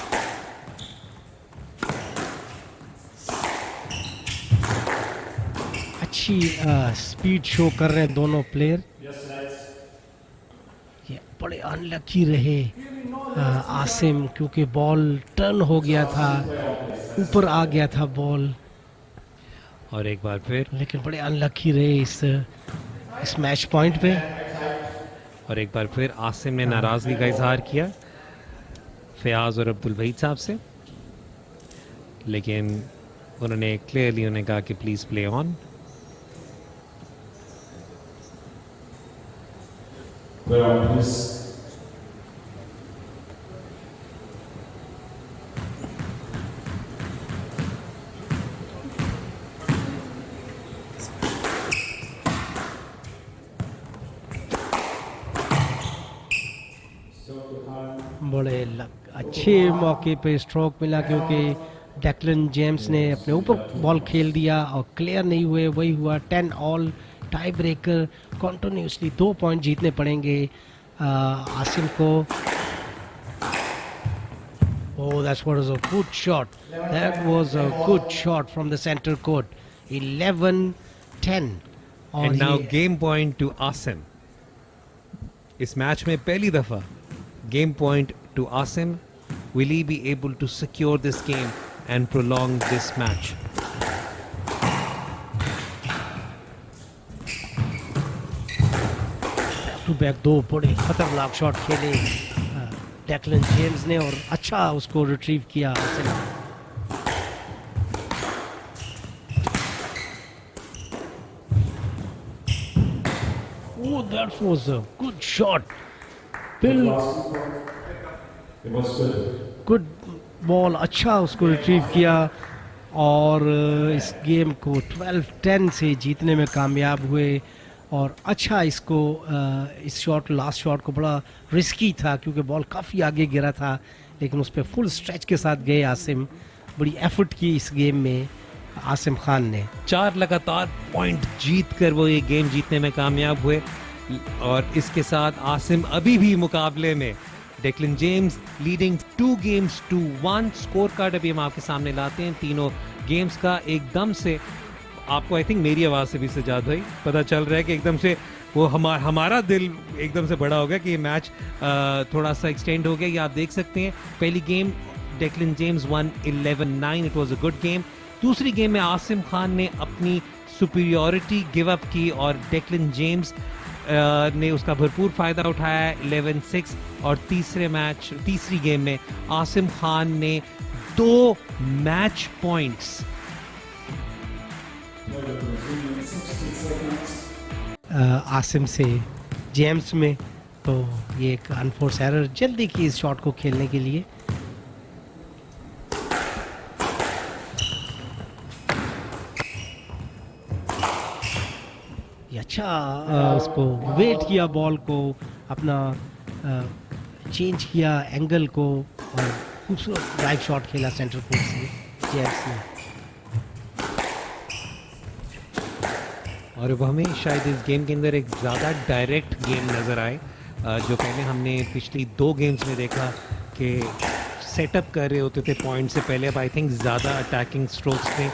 अच्छी स्पीड शो कर रहे हैं दोनों प्लेयर। ये बड़े अनलकी रहे आसिम, क्योंकि बॉल टर्न हो गया था, ऊपर आ गया था बॉल, और एक बार फिर, लेकिन बड़े अनलकी रहे इस मैच पॉइंट पे। और एक बार फिर आसिम ने नाराजगी का इजहार किया फयाज और अब्दुल वहीद साहब से, लेकिन उन्होंने क्लियरली उन्हें कहा कि प्लीज प्ले ऑन। बड़े अच्छे मौके पे स्ट्रोक मिला, क्योंकि डेक्लन जेम्स ने अपने ऊपर बॉल खेल दिया और क्लियर नहीं हुए, वही हुआ 10 all, tie breaker, continuously 2 point जीतने पड़ेंगे आसिम को। Oh, that was a good shot. That was a good shot from the center court. 11-10. And now game point two Asim. इस मैच में पहली दफा game point two Asim. Will he be able to secure this game and prolong this match? Two back 2 बड़े खतरनाक शॉट खेले डेक्लन जेम्स ने और अच्छा उसको रिट्रीव किया Asim. Oh, that was a good shot. Bill, good ball, अच्छा उसको रिट्रीव किया और इस गेम को 12-10 से जीतने में कामयाब हुए। और अच्छा इसको इस शॉट, लास्ट शॉट को बड़ा रिस्की था क्योंकि बॉल काफ़ी आगे गिरा था, लेकिन उस पर फुल स्ट्रेच के साथ गए आसिम। बड़ी एफर्ट की इस गेम में आसिम खान ने। 4 लगातार पॉइंट जीत कर वो ये गेम जीतने में कामयाब हुए और इसके साथ आसिम अभी भी मुकाबले में। Declan James leading 2 games to 1। Scorecard अभी हम आपके सामने लाते हैं तीनों गेम्स का। एकदम से आपको आई थिंक मेरी आवाज़ से भी सजाद भाई पता चल रहा है कि एकदम से वो हमारा दिल एकदम से बड़ा हो गया कि ये मैच थोड़ा सा एक्सटेंड हो गया। ये आप देख सकते हैं पहली game Declan James one 11-9। It was a good game. दूसरी गेम में आसिम खान ने अपनी सुपीरियॉरिटी गिव अप की और डेक्लन जेम्स ने उसका भरपूर फायदा उठाया 11-6। और तीसरी गेम में आसिम खान ने 2 मैच पॉइंट्स आसिम से जेम्स में। तो ये एक अनफोर्स एरर जल्दी की इस शॉट को खेलने के लिए। ये अच्छा उसको वेट किया, बॉल को अपना चेंज किया एंगल को और खूबसूरत ड्राइव शॉट खेला सेंटर कोर्ट से जेम्स ने। और अब हमें शायद इस गेम के अंदर एक ज़्यादा डायरेक्ट गेम नज़र आए जो पहले हमने पिछली 2 गेम्स में देखा कि सेटअप कर रहे होते थे पॉइंट से पहले। अब आई थिंक ज़्यादा अटैकिंग स्ट्रोक्स में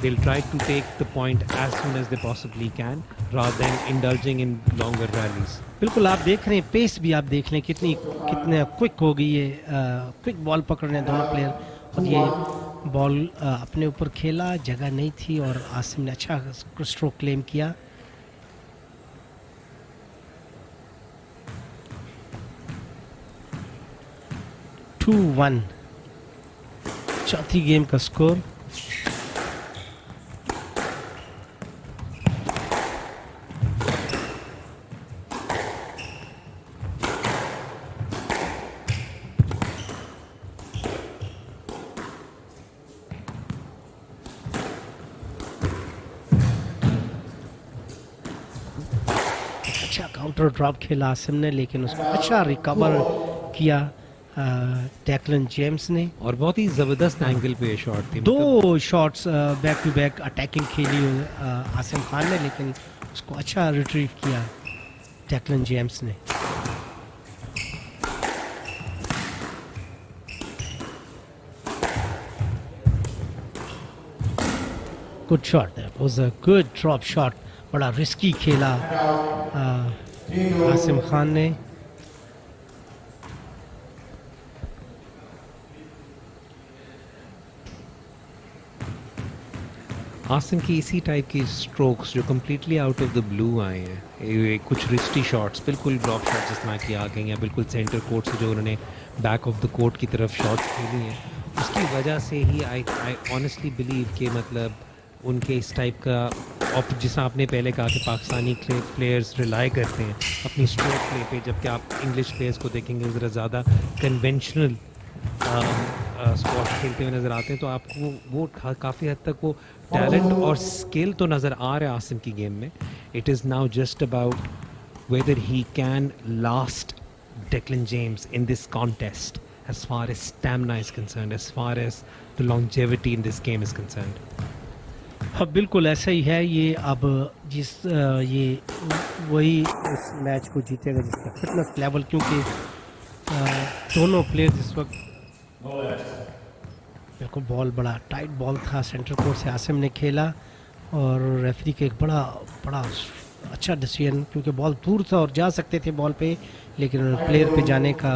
they'll try to take the point as soon as they possibly can rather than indulging in longer rallies. बिल्कुल, आप देख रहे हैं पेस भी, आप देख लें कितने क्विक हो गई है। क्विक बॉल पकड़ने दोनों प्लेयर, और ये बॉल अपने ऊपर खेला, जगह नहीं थी और आसिम ने अच्छा स्ट्रोक क्लेम किया। टू 1 चौथी गेम का स्कोर। अच्छा काउंटर ड्रॉप खेला आसिम ने, लेकिन उसको अच्छा रिकवर किया डेक्लन जेम्स ने। और बहुत ही ज़बरदस्त एंगल पे शॉट थी। 2 shots back to back attacking खेली आसिम खान ने, लेकिन उसको अच्छा रिट्रीव किया डेक्लन जेम्स ने। Good shot, that was a good drop shot. बड़ा रिस्की खेला आसिम खान ने। आसिम की इसी टाइप की स्ट्रोक्स जो completely out of the blue आए हैं, ये कुछ रिस्टी शॉट्स, बिल्कुल ड्रॉप शॉट्स जिस तरह की आ गई हैं, बिल्कुल सेंटर कोर्ट से जो उन्होंने बैक ऑफ द कोर्ट की तरफ शॉट्स खेली हैं, उसकी वजह से ही आई ऑनेस्टली बिलीव कि मतलब उनके इस टाइप का जिस आपने पहले कहा कि पाकिस्तानी प्लेयर्स रिलाई करते हैं अपनी स्ट्रोक प्ले पे, जबकि आप इंग्लिश प्लेयर्स को देखेंगे ज़रा ज़्यादा कन्वेंशनल स्क्वाश खेलते हुए नज़र आते हैं, तो आपको वो काफ़ी हद तक वो टैलेंट और स्किल तो नज़र आ रहा है आसिम की गेम में. It is now just about whether he can last Declan James in this contest as far as stamina is concerned, as far as the longevity in this game is concerned. हाँ बिल्कुल ऐसा ही है ये. अब ये वही इस मैच को जीतेगा जिसका फिटनेस लेवल, क्योंकि दोनों प्लेयर इस वक्त बिल्कुल बॉल बड़ा टाइट बॉल था, सेंटर कोर्ट से आसिम ने खेला और रेफरी के एक बड़ा अच्छा डिसीजन, क्योंकि बॉल दूर था और जा सकते थे बॉल पे, लेकिन उन्होंने प्लेयर पे जाने का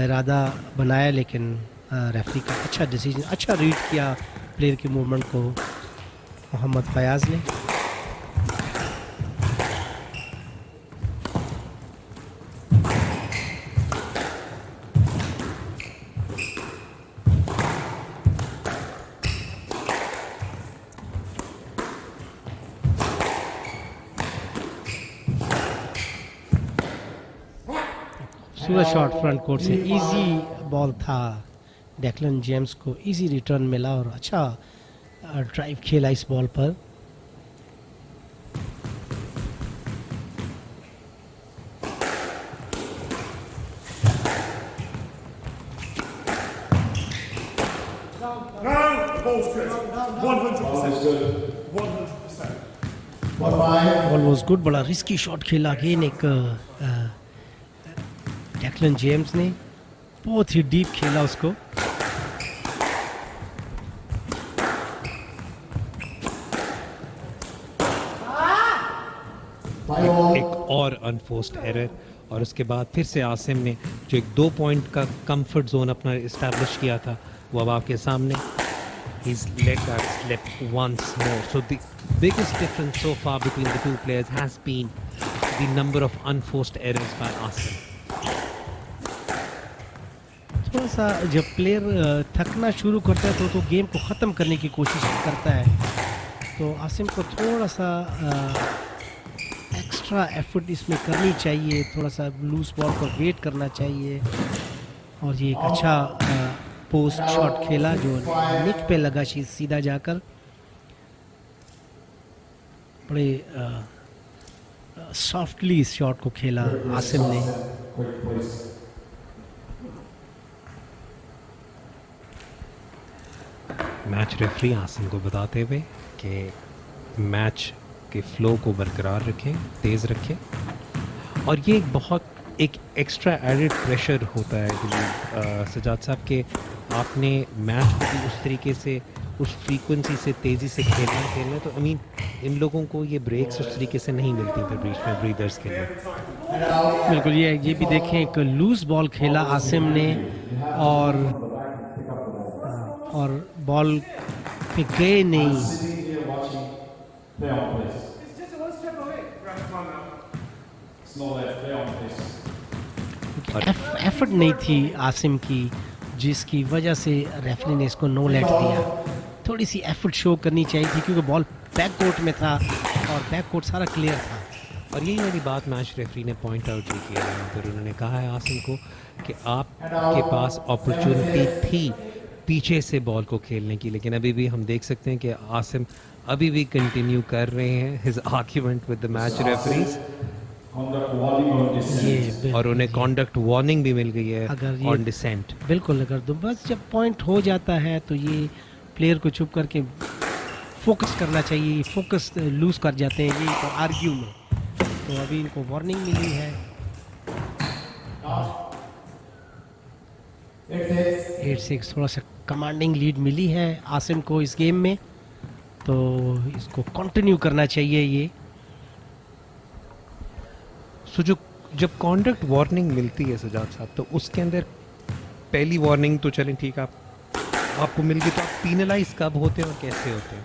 इरादा बनाया, लेकिन रेफरी का अच्छा डिसीजन, अच्छा रीड किया प्लेयर की मूवमेंट को मोहम्मद फयाज ने. सूरज शॉट फ्रंट कोर्ट से इजी बॉल था, डेक्लन जेम्स को इजी रिटर्न मिला और अच्छा ड्राइव खेला इस बॉल पर. बॉल वाज गुड, बड़ा रिस्की शॉट खेला अगेन एक डेक्लन जेम्स ने, बहुत ही डीप खेला उसको. एक और अनफोर्स्ड एरर और उसके बाद फिर से आसिम ने जो एक 2 पॉइंट का कंफर्ट जोन अपना इस्टेब्लिश किया था वो अब आपके सामने. He's let that slip once more. So the biggest difference so far between the two players has been the number of unforced errors by Asim. थोड़ा सा जब प्लेयर थकना शुरू करता है तो गेम को ख़त्म करने की कोशिश करता है, तो आसिम को थोड़ा सा एक्स्ट्रा एफर्ट इसमें करनी चाहिए, थोड़ा सा लूज बॉल को वेट करना चाहिए. और ये एक अच्छा पोस्ट शॉट खेला जो निक पे लगा सीधा जाकर, बड़े सॉफ्टली इस शॉट को खेला आसिम ने. मैच रेफरी आसिम को बताते हुए कि मैच के फ्लो को बरकरार रखें, तेज़ रखें, और ये एक एक्स्ट्रा एडेड प्रेशर होता है सजाद साहब के आपने मैच को भी उस तरीके से उस फ्रीक्वेंसी से तेज़ी से खेलना तो इन लोगों को ये ब्रेक्स उस तरीके से नहीं मिलती थे बीच में ब्रीदर्स के लिए. बिल्कुल ये भी देखें, एक लूज बॉल खेला आसिम ने और बॉल पे गए नहीं. एफर्ट नहीं थी आसिम की, जिसकी वजह से रेफरी ने इसको नो लेट दिया. थोड़ी सी एफर्ट शो करनी चाहिए थी, क्योंकि बॉल बैक कोर्ट में था और बैक कोर्ट सारा क्लियर था. और यही वाली बात मैच रेफरी ने पॉइंट आउट भी किया है, फिर उन्होंने कहा है आसिम को कि आपके पास अपॉर्चुनिटी थी पीछे से बॉल को खेलने की, लेकिन अभी भी हम देख सकते हैं कि आसिम अभी भी कंटिन्यू कर रहे हैं his argument with the match referees, और उन्हें कॉन्डक्ट वार्निंग भी मिल गई है ऑन डिसेंट. बिल्कुल, अगर तो बस जब पॉइंट हो जाता है तो ये प्लेयर को चुप करके फोकस करना चाहिए, फोकस लूज कर जाते हैं ये तो आर्ग्यू में. तो अभी इनको वार्निंग मिली है. 8-6 थोड़ा सा कमांडिंग लीड मिली है आसिम को इस गेम में, तो इसको कंटिन्यू करना चाहिए ये. सो जब कॉन्डक्ट वार्निंग मिलती है सजाद साहब, तो उसके अंदर पहली वार्निंग तो चलें ठीक, आपको मिल गई, तो आप पीनलाइज कब होते हैं और कैसे होते हैं?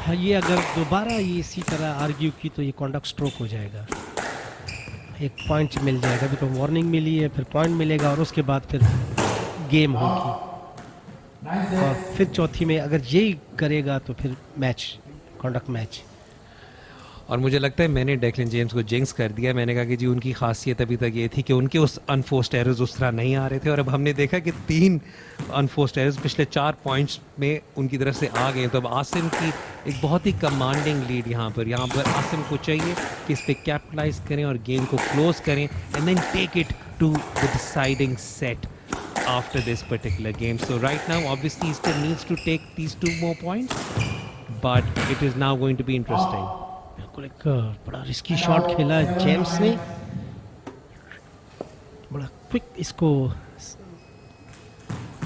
हाँ, ये अगर दोबारा ये इसी तरह आर्ग्यू की तो ये कॉन्डक्ट स्ट्रोक हो जाएगा, एक पॉइंट मिल जाएगा, अभी तो वार्निंग मिली है, फिर पॉइंट मिलेगा और उसके बाद फिर गेम होगी, और फिर चौथी में अगर यही करेगा तो फिर मैच, कॉन्डक्ट मैच। और मुझे लगता है मैंने डेक्लन जेम्स को जिंक्स कर दिया। मैंने कहा कि जी उनकी खासियत अभी तक ये थी कि उनके उस अनफोर्स्ड एरर्स उस तरह नहीं आ रहे थे, और अब हमने देखा कि 3 अनफोर्स्ड एरर्स पिछले 4 पॉइंट्स में उनकी तरफ से आ गए। तो अब आसिम की एक बहुत ही कमांडिंग लीड यहाँ पर आसिम को चाहिए कि इस पर कैपिटलाइज करें और गेम को क्लोज करें and then take it to the deciding set after this particular game. So right now obviously he still needs to take these 2 more points, but it is now going to be interesting. बिल्कुल एक बड़ा रिस्की शॉट खेला जेम्स ने, बड़ा क्विक इसको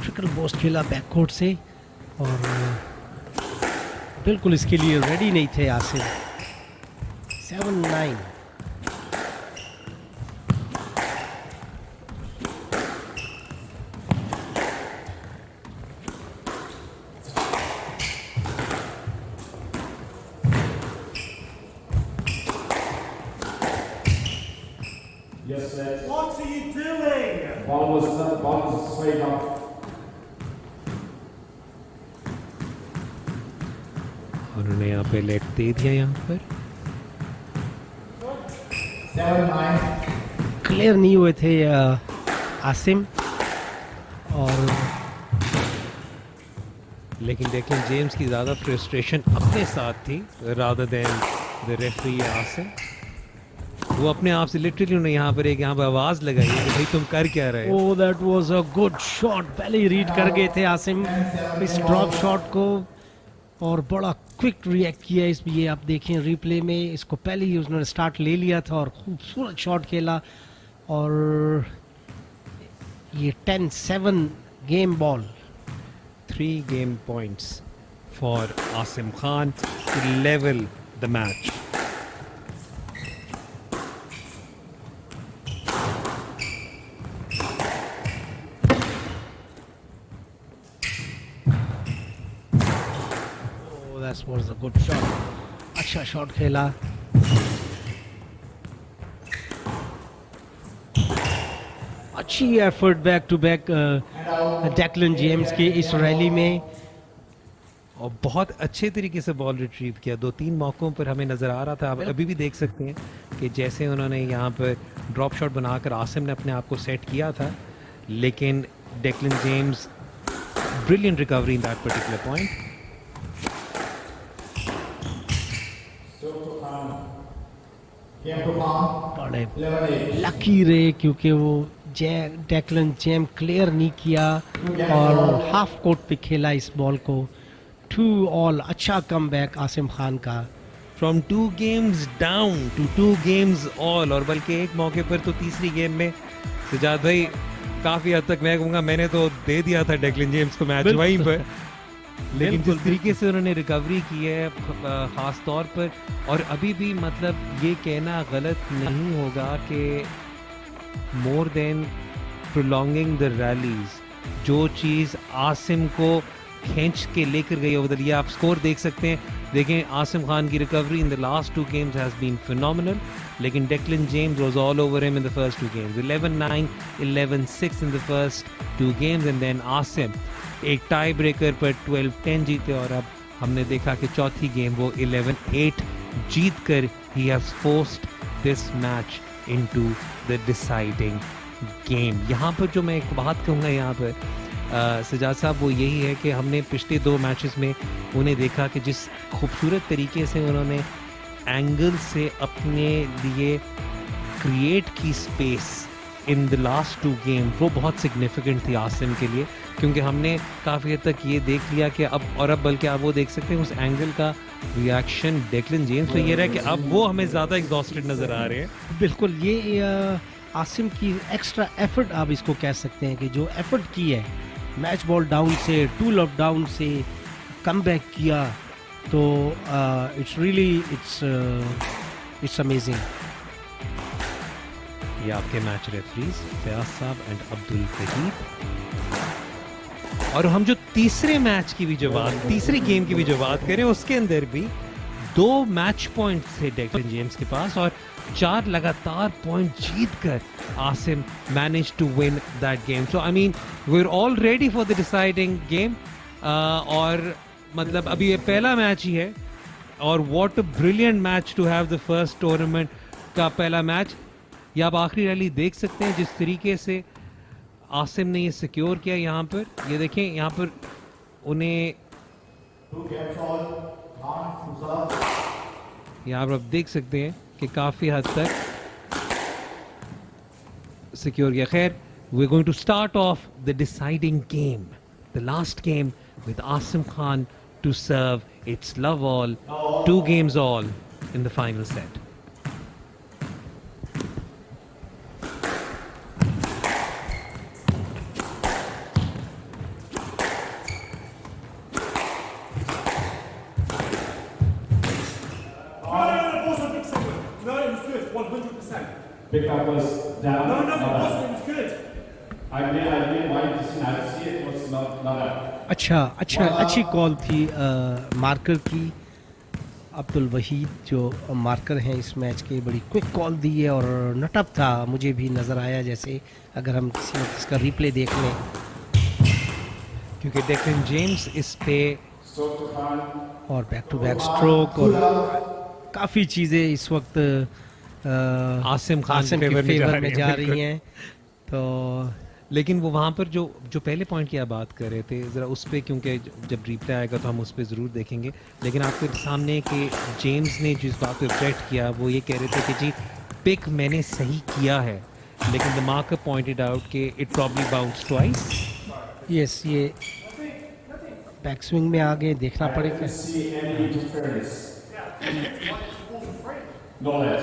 ट्रिकल बोस्ट खेला बैककोर्ट से, और बिल्कुल इसके लिए रेडी नहीं थे Asim. 7-9। Yes, sir. What are you doing? Ball was straight up. और उन्होंने यहाँ पे लेट दे दिया यहाँ पर। 7-9. क्लियर नहीं हुए थे आसिम, और लेकिन डेक्लन जेम्स की ज़्यादा फ्रस्ट्रेशन अपने साथ थी rather than the referee Asim. वो अपने आप से लिटरली उन्होंने यहाँ पर आवाज़ लगाई है कि भाई तुम कर क्या रहे हो। ओह that was a good shot, पहले ही रीड कर गए थे आसिम इस ड्रॉप शॉट को, और बड़ा क्विक रिएक्ट किया इस, ये आप देखें रिप्ले में, इसको पहले ही उसने स्टार्ट ले लिया था और खूबसूरत शॉट खेला, और ये 10-7 game ball. 3 game points for Asim Khan to level the match. That was a good shot, अच्छा शॉट खेला। अच्छी effort back to back Declan James की इस रैली में, और बहुत अच्छे तरीके से बॉल रिट्रीव किया। 2-3 मौकों पर हमें नज़र आ रहा था, आप अभी भी देख सकते हैं कि जैसे उन्होंने यहाँ पर ड्रॉप शॉट बनाकर आसिम ने अपने आप को सेट किया था, लेकिन Declan James brilliant recovery in that particular point. बड़े लकी रहे क्योंकि वो डेक्लन जेम क्लियर नहीं किया और हाफ कोर्ट पे खेला इस बॉल को। 2-all, अच्छा कमबैक आसिम खान का। From 2 games down to 2 games all, और बल्कि एक मौके पर तो तीसरी गेम में सजाद भाई काफ़ी हद तक मैं कहूँगा मैंने तो दे दिया था डेक्लन जेम्स को मैच वहीं पर, लेकिन जिस तरीके से उन्होंने रिकवरी की है ख़ास तौर पर, और अभी भी मतलब ये कहना गलत नहीं होगा कि more than prolonging the rallies, जो चीज़ आसिम को खींच के लेकर गई उधर, ये आप स्कोर देख सकते हैं। देखें आसिम खान की recovery in the last 2 games has been phenomenal, लेकिन Declan James was all over him in the first 2 games। 11-9, 11-6 in the first 2 games, and then Asim एक टाई ब्रेकर पर 12-10 जीते, और अब हमने देखा कि चौथी गेम वो 11-8 जीत कर he has forced this match into the deciding game. यहाँ पर जो मैं एक बात कहूँगा यहाँ पर सजाद साहब, वो यही है कि हमने पिछले 2 मैचेस में उन्हें देखा कि जिस खूबसूरत तरीके से उन्होंने एंगल से अपने लिए क्रिएट की space in the last 2 game, वो बहुत सिग्निफिकेंट थी आसिम के लिए, क्योंकि हमने काफ़ी हद तक ये देख लिया कि अब बल्कि आप वो देख सकते हैं उस एंगल का रिएक्शन डेक्लन जेम्स पे ये रहा कि अब वो हमें ज़्यादा एग्जॉस्टेड नज़र आ रहे हैं। बिल्कुल, ये आसिम की एक्स्ट्रा एफर्ट आप इसको कह सकते हैं कि जो एफर्ट की है मैच बॉल डाउन से 2 लॉक डाउन से कम बैक किया, तो इट्स रियली इट्स अमेजिंग। ये आपके मैच रेफरीज फयाज साहब एंड अब्दुल करीब। और हम जो तीसरे मैच की भी जो बात, तीसरी गेम की भी जो बात करें, उसके अंदर भी 2 मैच पॉइंट थे डेक्लन जेम्स के पास और 4 लगातार पॉइंट जीतकर Asim manage to win that game. So I mean we are all ready for the deciding game. और मतलब अभी ये पहला मैच ही है और what a brilliant match to have the first tournament का पहला मैच. ये आप आखिरी रैली देख सकते हैं जिस तरीके से आसिम ने ये सिक्योर किया. यहाँ पर ये देखें, यहाँ पर उन्हें यहाँ पर आप देख सकते हैं कि काफ़ी हद तक सिक्योर किया. खैर, we are going to start off the deciding game, the last game with Asim Khan to serve its love all, 2 games all in the final set. Pick up was down. No, it was good. I made my decision. I see it was not a. अच्छी कॉल थी मार्कर की. अब्दुल वहीद जो मार्कर हैं इस मैच के, बड़ी क्विक कॉल दी है और नटअप था. मुझे भी नज़र आया जैसे अगर हम किसी वक्त इसका रिप्ले देख लें, क्योंकि डेक्लन जेम्स इस पे और बैक टू बैक स्ट्रोक और काफ़ी चीज़ें इस वक्त आसिम खान आसिम के के फेवर में जा बिल्कुल. रही हैं. तो लेकिन वो वहाँ पर जो पहले पॉइंट की आप बात कर रहे थे, ज़रा उस पर, क्योंकि जब रिप्ले आएगा तो हम उस पर ज़रूर देखेंगे. लेकिन आपके सामने कि जेम्स ने जिस बात पे ऑब्जेक्ट किया वो ये कह रहे थे कि जी पिक मैंने सही किया है, लेकिन द मार्कर पॉइंटेड आउट कि it probably bounce twice. Yes, ये बैक स्विंग में आ गए, देखना पड़ेगा. See any interference? No let.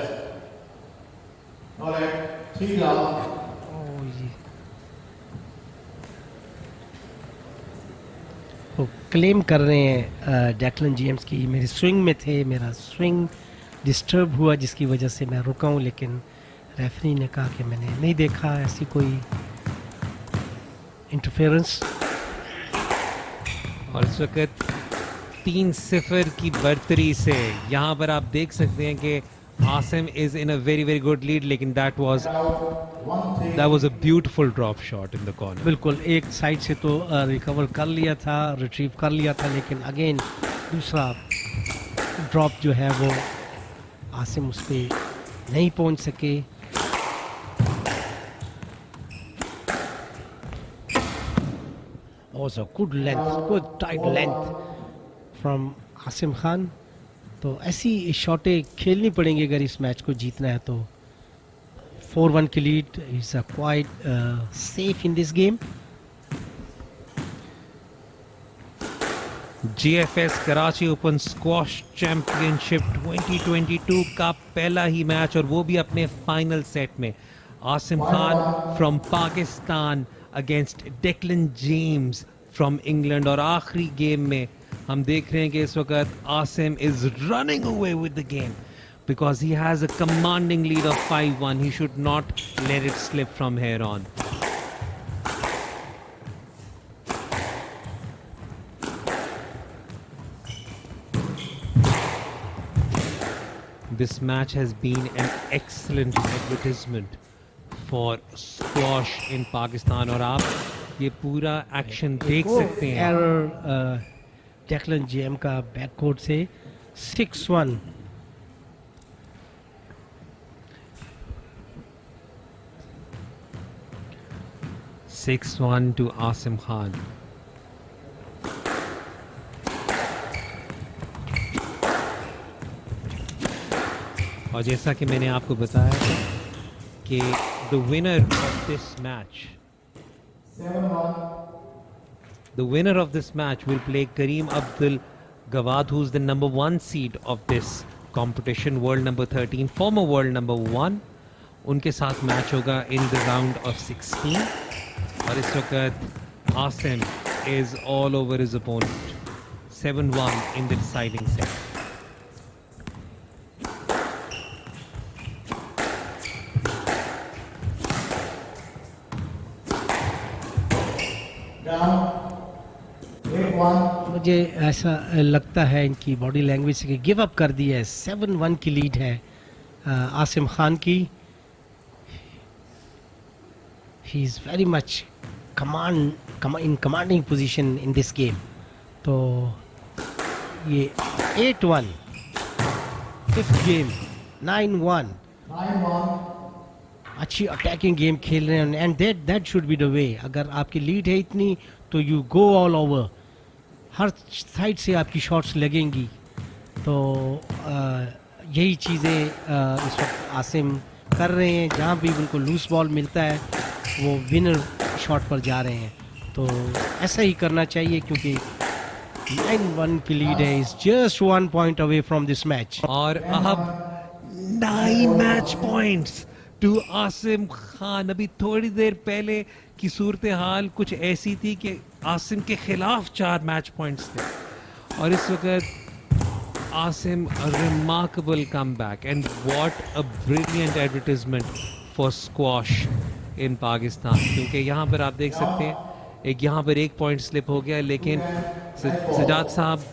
No let. Tee off. वो क्लेम कर रहे हैं डेक्लन जेम्स की मेरे स्विंग में थे, मेरा स्विंग डिस्टर्ब हुआ जिसकी वजह से मैं रुका हूँ. लेकिन रेफरी ने कहा कि मैंने नहीं देखा ऐसी कोई इंटरफेरेंस. और इस वक्त 3-0 की बर्तरी से यहाँ पर आप देख सकते हैं कि Asim is in a very very good lead. लेकिन that was a beautiful drop shot in the corner. बिल्कुल, एक साइड से तो रिकवर कर लिया था, रिट्रीव कर लिया था, लेकिन अगेन दूसरा ड्रॉप जो है वो आसिम उस पर नहीं पहुंच सके. Also good length, good tight length from Asim Khan. तो ऐसी शॉटें खेलनी पड़ेंगी अगर इस मैच को जीतना है. तो 4-1 की lead is quite safe in this game. GFS Karachi open squash championship 2022 का पहला ही मैच, और वो भी अपने फाइनल सेट में. Asim Khan from Pakistan against Declan James from England. और आखिरी गेम में हम देख रहे हैं कि इस वक्त Asim is running away with the game because he has a commanding lead of 5-1. He should not let it slip from here on. This match has been an excellent advertisement for squash in Pakistan. और आप ये पूरा एक्शन देख सकते हैं. एरर डेक्लन जेम का बैककोर्ट से 6-1. (6-1) to Asim Khan. और जैसा कि मैंने आपको बताया था कि the winner of this match, the winner of this match will play Kareem Abdul Gawad, who's the number 1 seed of this competition, world number 13, former world number 1. उनके साथ मैच होगा in the round of 16. और इस वक्त Asim is all over his opponent. 7-1 in the deciding set. Down. मुझे ऐसा लगता है इनकी बॉडी लैंग्वेज से कि गिव अप कर दी है। 7-1 की लीड है आसिम खान की। He is very much in commanding position in this game. तो ये 8-1 फिफ्थ गेम, 9-1 अच्छी अटैकिंग गेम खेल रहे हैं and that should be the way. अगर आपकी लीड है इतनी तो you go all over, her side से आपकी शॉट्स लगेंगी। तो यही चीज़ें इस वक्त आसिम कर रहे हैं। जहाँ भी उनको लूज बॉल मिलता है वो विनर शॉट पर जा रहे हैं। तो ऐसा ही करना चाहिए क्योंकि 9-1 की लीड है, is just 1 point away from this match. और अब 9 match points to Asim Khan. अभी थोड़ी देर पहले की सूरत हाल कुछ ऐसी थी कि आसिम के खिलाफ 4 मैच पॉइंट्स थे और इस वक्त Asim remarkable comeback and what a brilliant advertisement for squash in Pakistan. क्योंकि यहाँ पर आप देख सकते हैं यहाँ पर 1 पॉइंट स्लिप हो गया, लेकिन सजाद साहब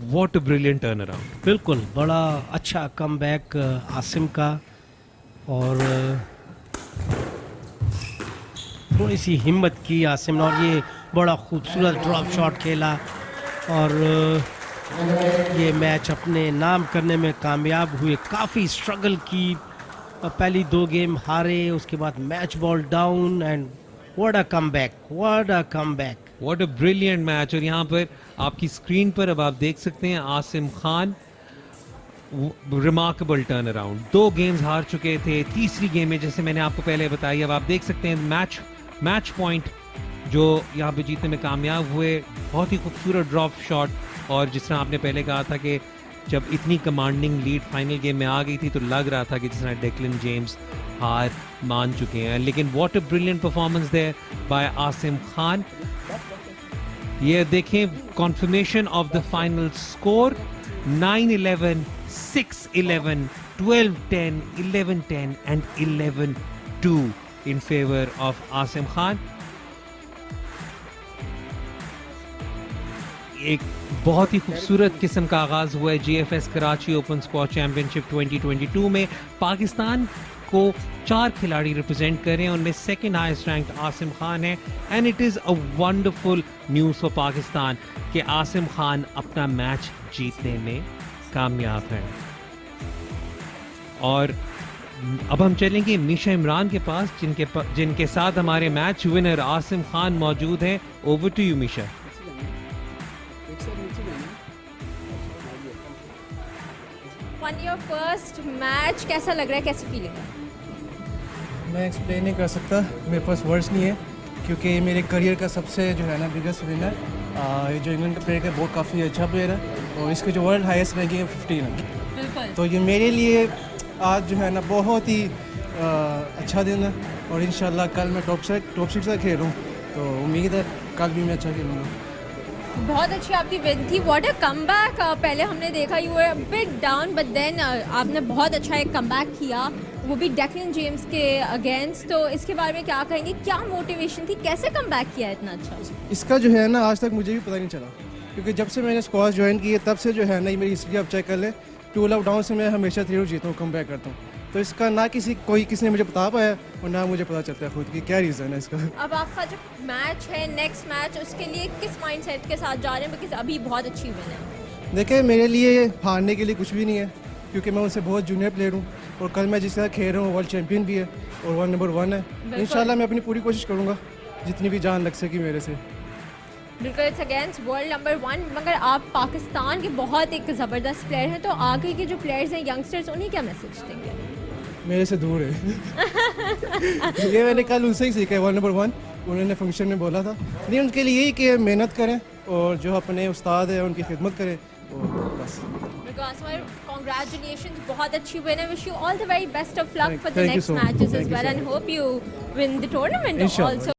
what a brilliant turn around. बिल्कुल बड़ा अच्छा कमबैक आसिम का और थोड़ी सी हिम्मत की आसिम ने और ये बड़ा खूबसूरत ड्रॉप शॉट खेला और ये मैच अपने नाम करने में कामयाब हुए। काफ़ी स्ट्रगल की, पहली 2 गेम हारे, उसके बाद match ball down and what a comeback, what a comeback, what a brilliant match. और यहाँ पर आपकी स्क्रीन पर अब आप देख सकते हैं Asim Khan remarkable turn around. 2 games हार चुके थे, तीसरी गेम में जैसे मैंने आपको पहले बताया। अब आप देख सकते हैं मैच पॉइंट जो यहाँ पे जीतने में कामयाब हुए। बहुत ही खूबसूरत ड्रॉप शॉट और जिस तरह आपने पहले कहा था कि जब इतनी कमांडिंग लीड फाइनल गेम में आ गई थी तो लग रहा था कि जिस तरह डेक्लन जेम्स हार मान चुके हैं, लेकिन what a brilliant performance there by Asim Khan. ये देखें confirmation of the final score 9-11, 6-11, 12-10, 11-10 and 11-2 in favor of Asim Khan. एक बहुत ही खूबसूरत किस्म का आगाज हुआ है GFS Karachi open squash championship 2022 में। पाकिस्तान को 4 खिलाड़ी रिप्रेजेंट कर रहे हैं, उनमें second highest ranked Asim Khan है and it is a wonderful news for Pakistan कि आसिम खान अपना मैच जीतने में कामयाब है। और अब हम चलेंगे मीशा इमरान के पास जिनके साथ हमारे मैच विनर आसिम खान मौजूद हैं। Over to you Misha. On your first match कैसा लग रहा है, कैसी फीलिंग है? मैं एक्सप्लेन नहीं कर सकता, मेरे पास वर्ड्स नहीं है क्योंकि ये मेरे करियर का सबसे जो है ना बिगेस्ट विनर। ये जो इंग्लैंड का प्लेयर है बहुत काफ़ी अच्छा प्लेयर है और इसके जो वर्ल्ड हाईएस्ट रैंकिंग है 15 है। बिल्कुल। तो ये मेरे लिए आज जो है ना बहुत ही अच्छा दिन है और इंशाल्लाह कल मैं टॉप 6 तक खेलूँ, तो उम्मीद है कल भी मैं अच्छा खेलूँगा। बहुत अच्छी आपकी विन थी। What a comeback. पहले हमने देखा you were a bit down but then आपने बहुत अच्छा एक कमबैक किया, वो भी डेक्लन जेम्स के अगेंस्ट। तो इसके बारे में क्या कहेंगे, क्या मोटिवेशन थी, कैसे कमबैक किया इतना अच्छा? इसका जो है ना आज तक मुझे भी पता नहीं चला क्योंकि जब से मैंने स्क्वाश ज्वाइन की है तब से जो है ना मेरी हिस्ट्री आप चेक कर ले, 2 लॉकडाउन से मैं हमेशा 3 जीता हूँ, कमबैक करता हूँ। तो इसका ना किसी ने मुझे बता पाया और ना मुझे पता चलता है खुद की क्या रीज़न है इसका। अब आपका जो मैच है नेक्स्ट मैच, उसके लिए किस माइंडसेट के साथ जा रहे हैं, बिकॉज अभी बहुत अच्छी विन है? देखिए मेरे लिए हारने के लिए कुछ भी नहीं है क्योंकि मैं उनसे बहुत जूनियर प्लेयर हूँ और कल मैं जिसके साथ खेल रहा हूँ वर्ल्ड चैंपियन भी है और वर्ल्ड नंबर 1 है। इंशाल्लाह मैं अपनी पूरी कोशिश करूँगा जितनी भी जान लग सकी मेरे से। बिल्कुल, इट्स अगेंस्ट वर्ल्ड नंबर 1। मगर आप पाकिस्तान के बहुत एक ज़बरदस्त प्लेयर हैं, तो आगे के जो प्लेयर्स हैं यंगस्टर्स, उन्हें क्या मैसेज देंगे? मेरे से दूर है ये मैंने कल उनसे ही सीखा है, वर्ल्ड नंबर 1 उन्होंने फंक्शन में बोला था। नहीं, उनके लिए यही कि मेहनत करें और जो अपने उस्ताद हैं उनकी खिदमत करें और बस। Congratulations, बहुत अच्छी win. I wish you all the very best of luck for the Thank you next so much. matches Thank as you well so and much. hope you win the tournament Inshallah. also.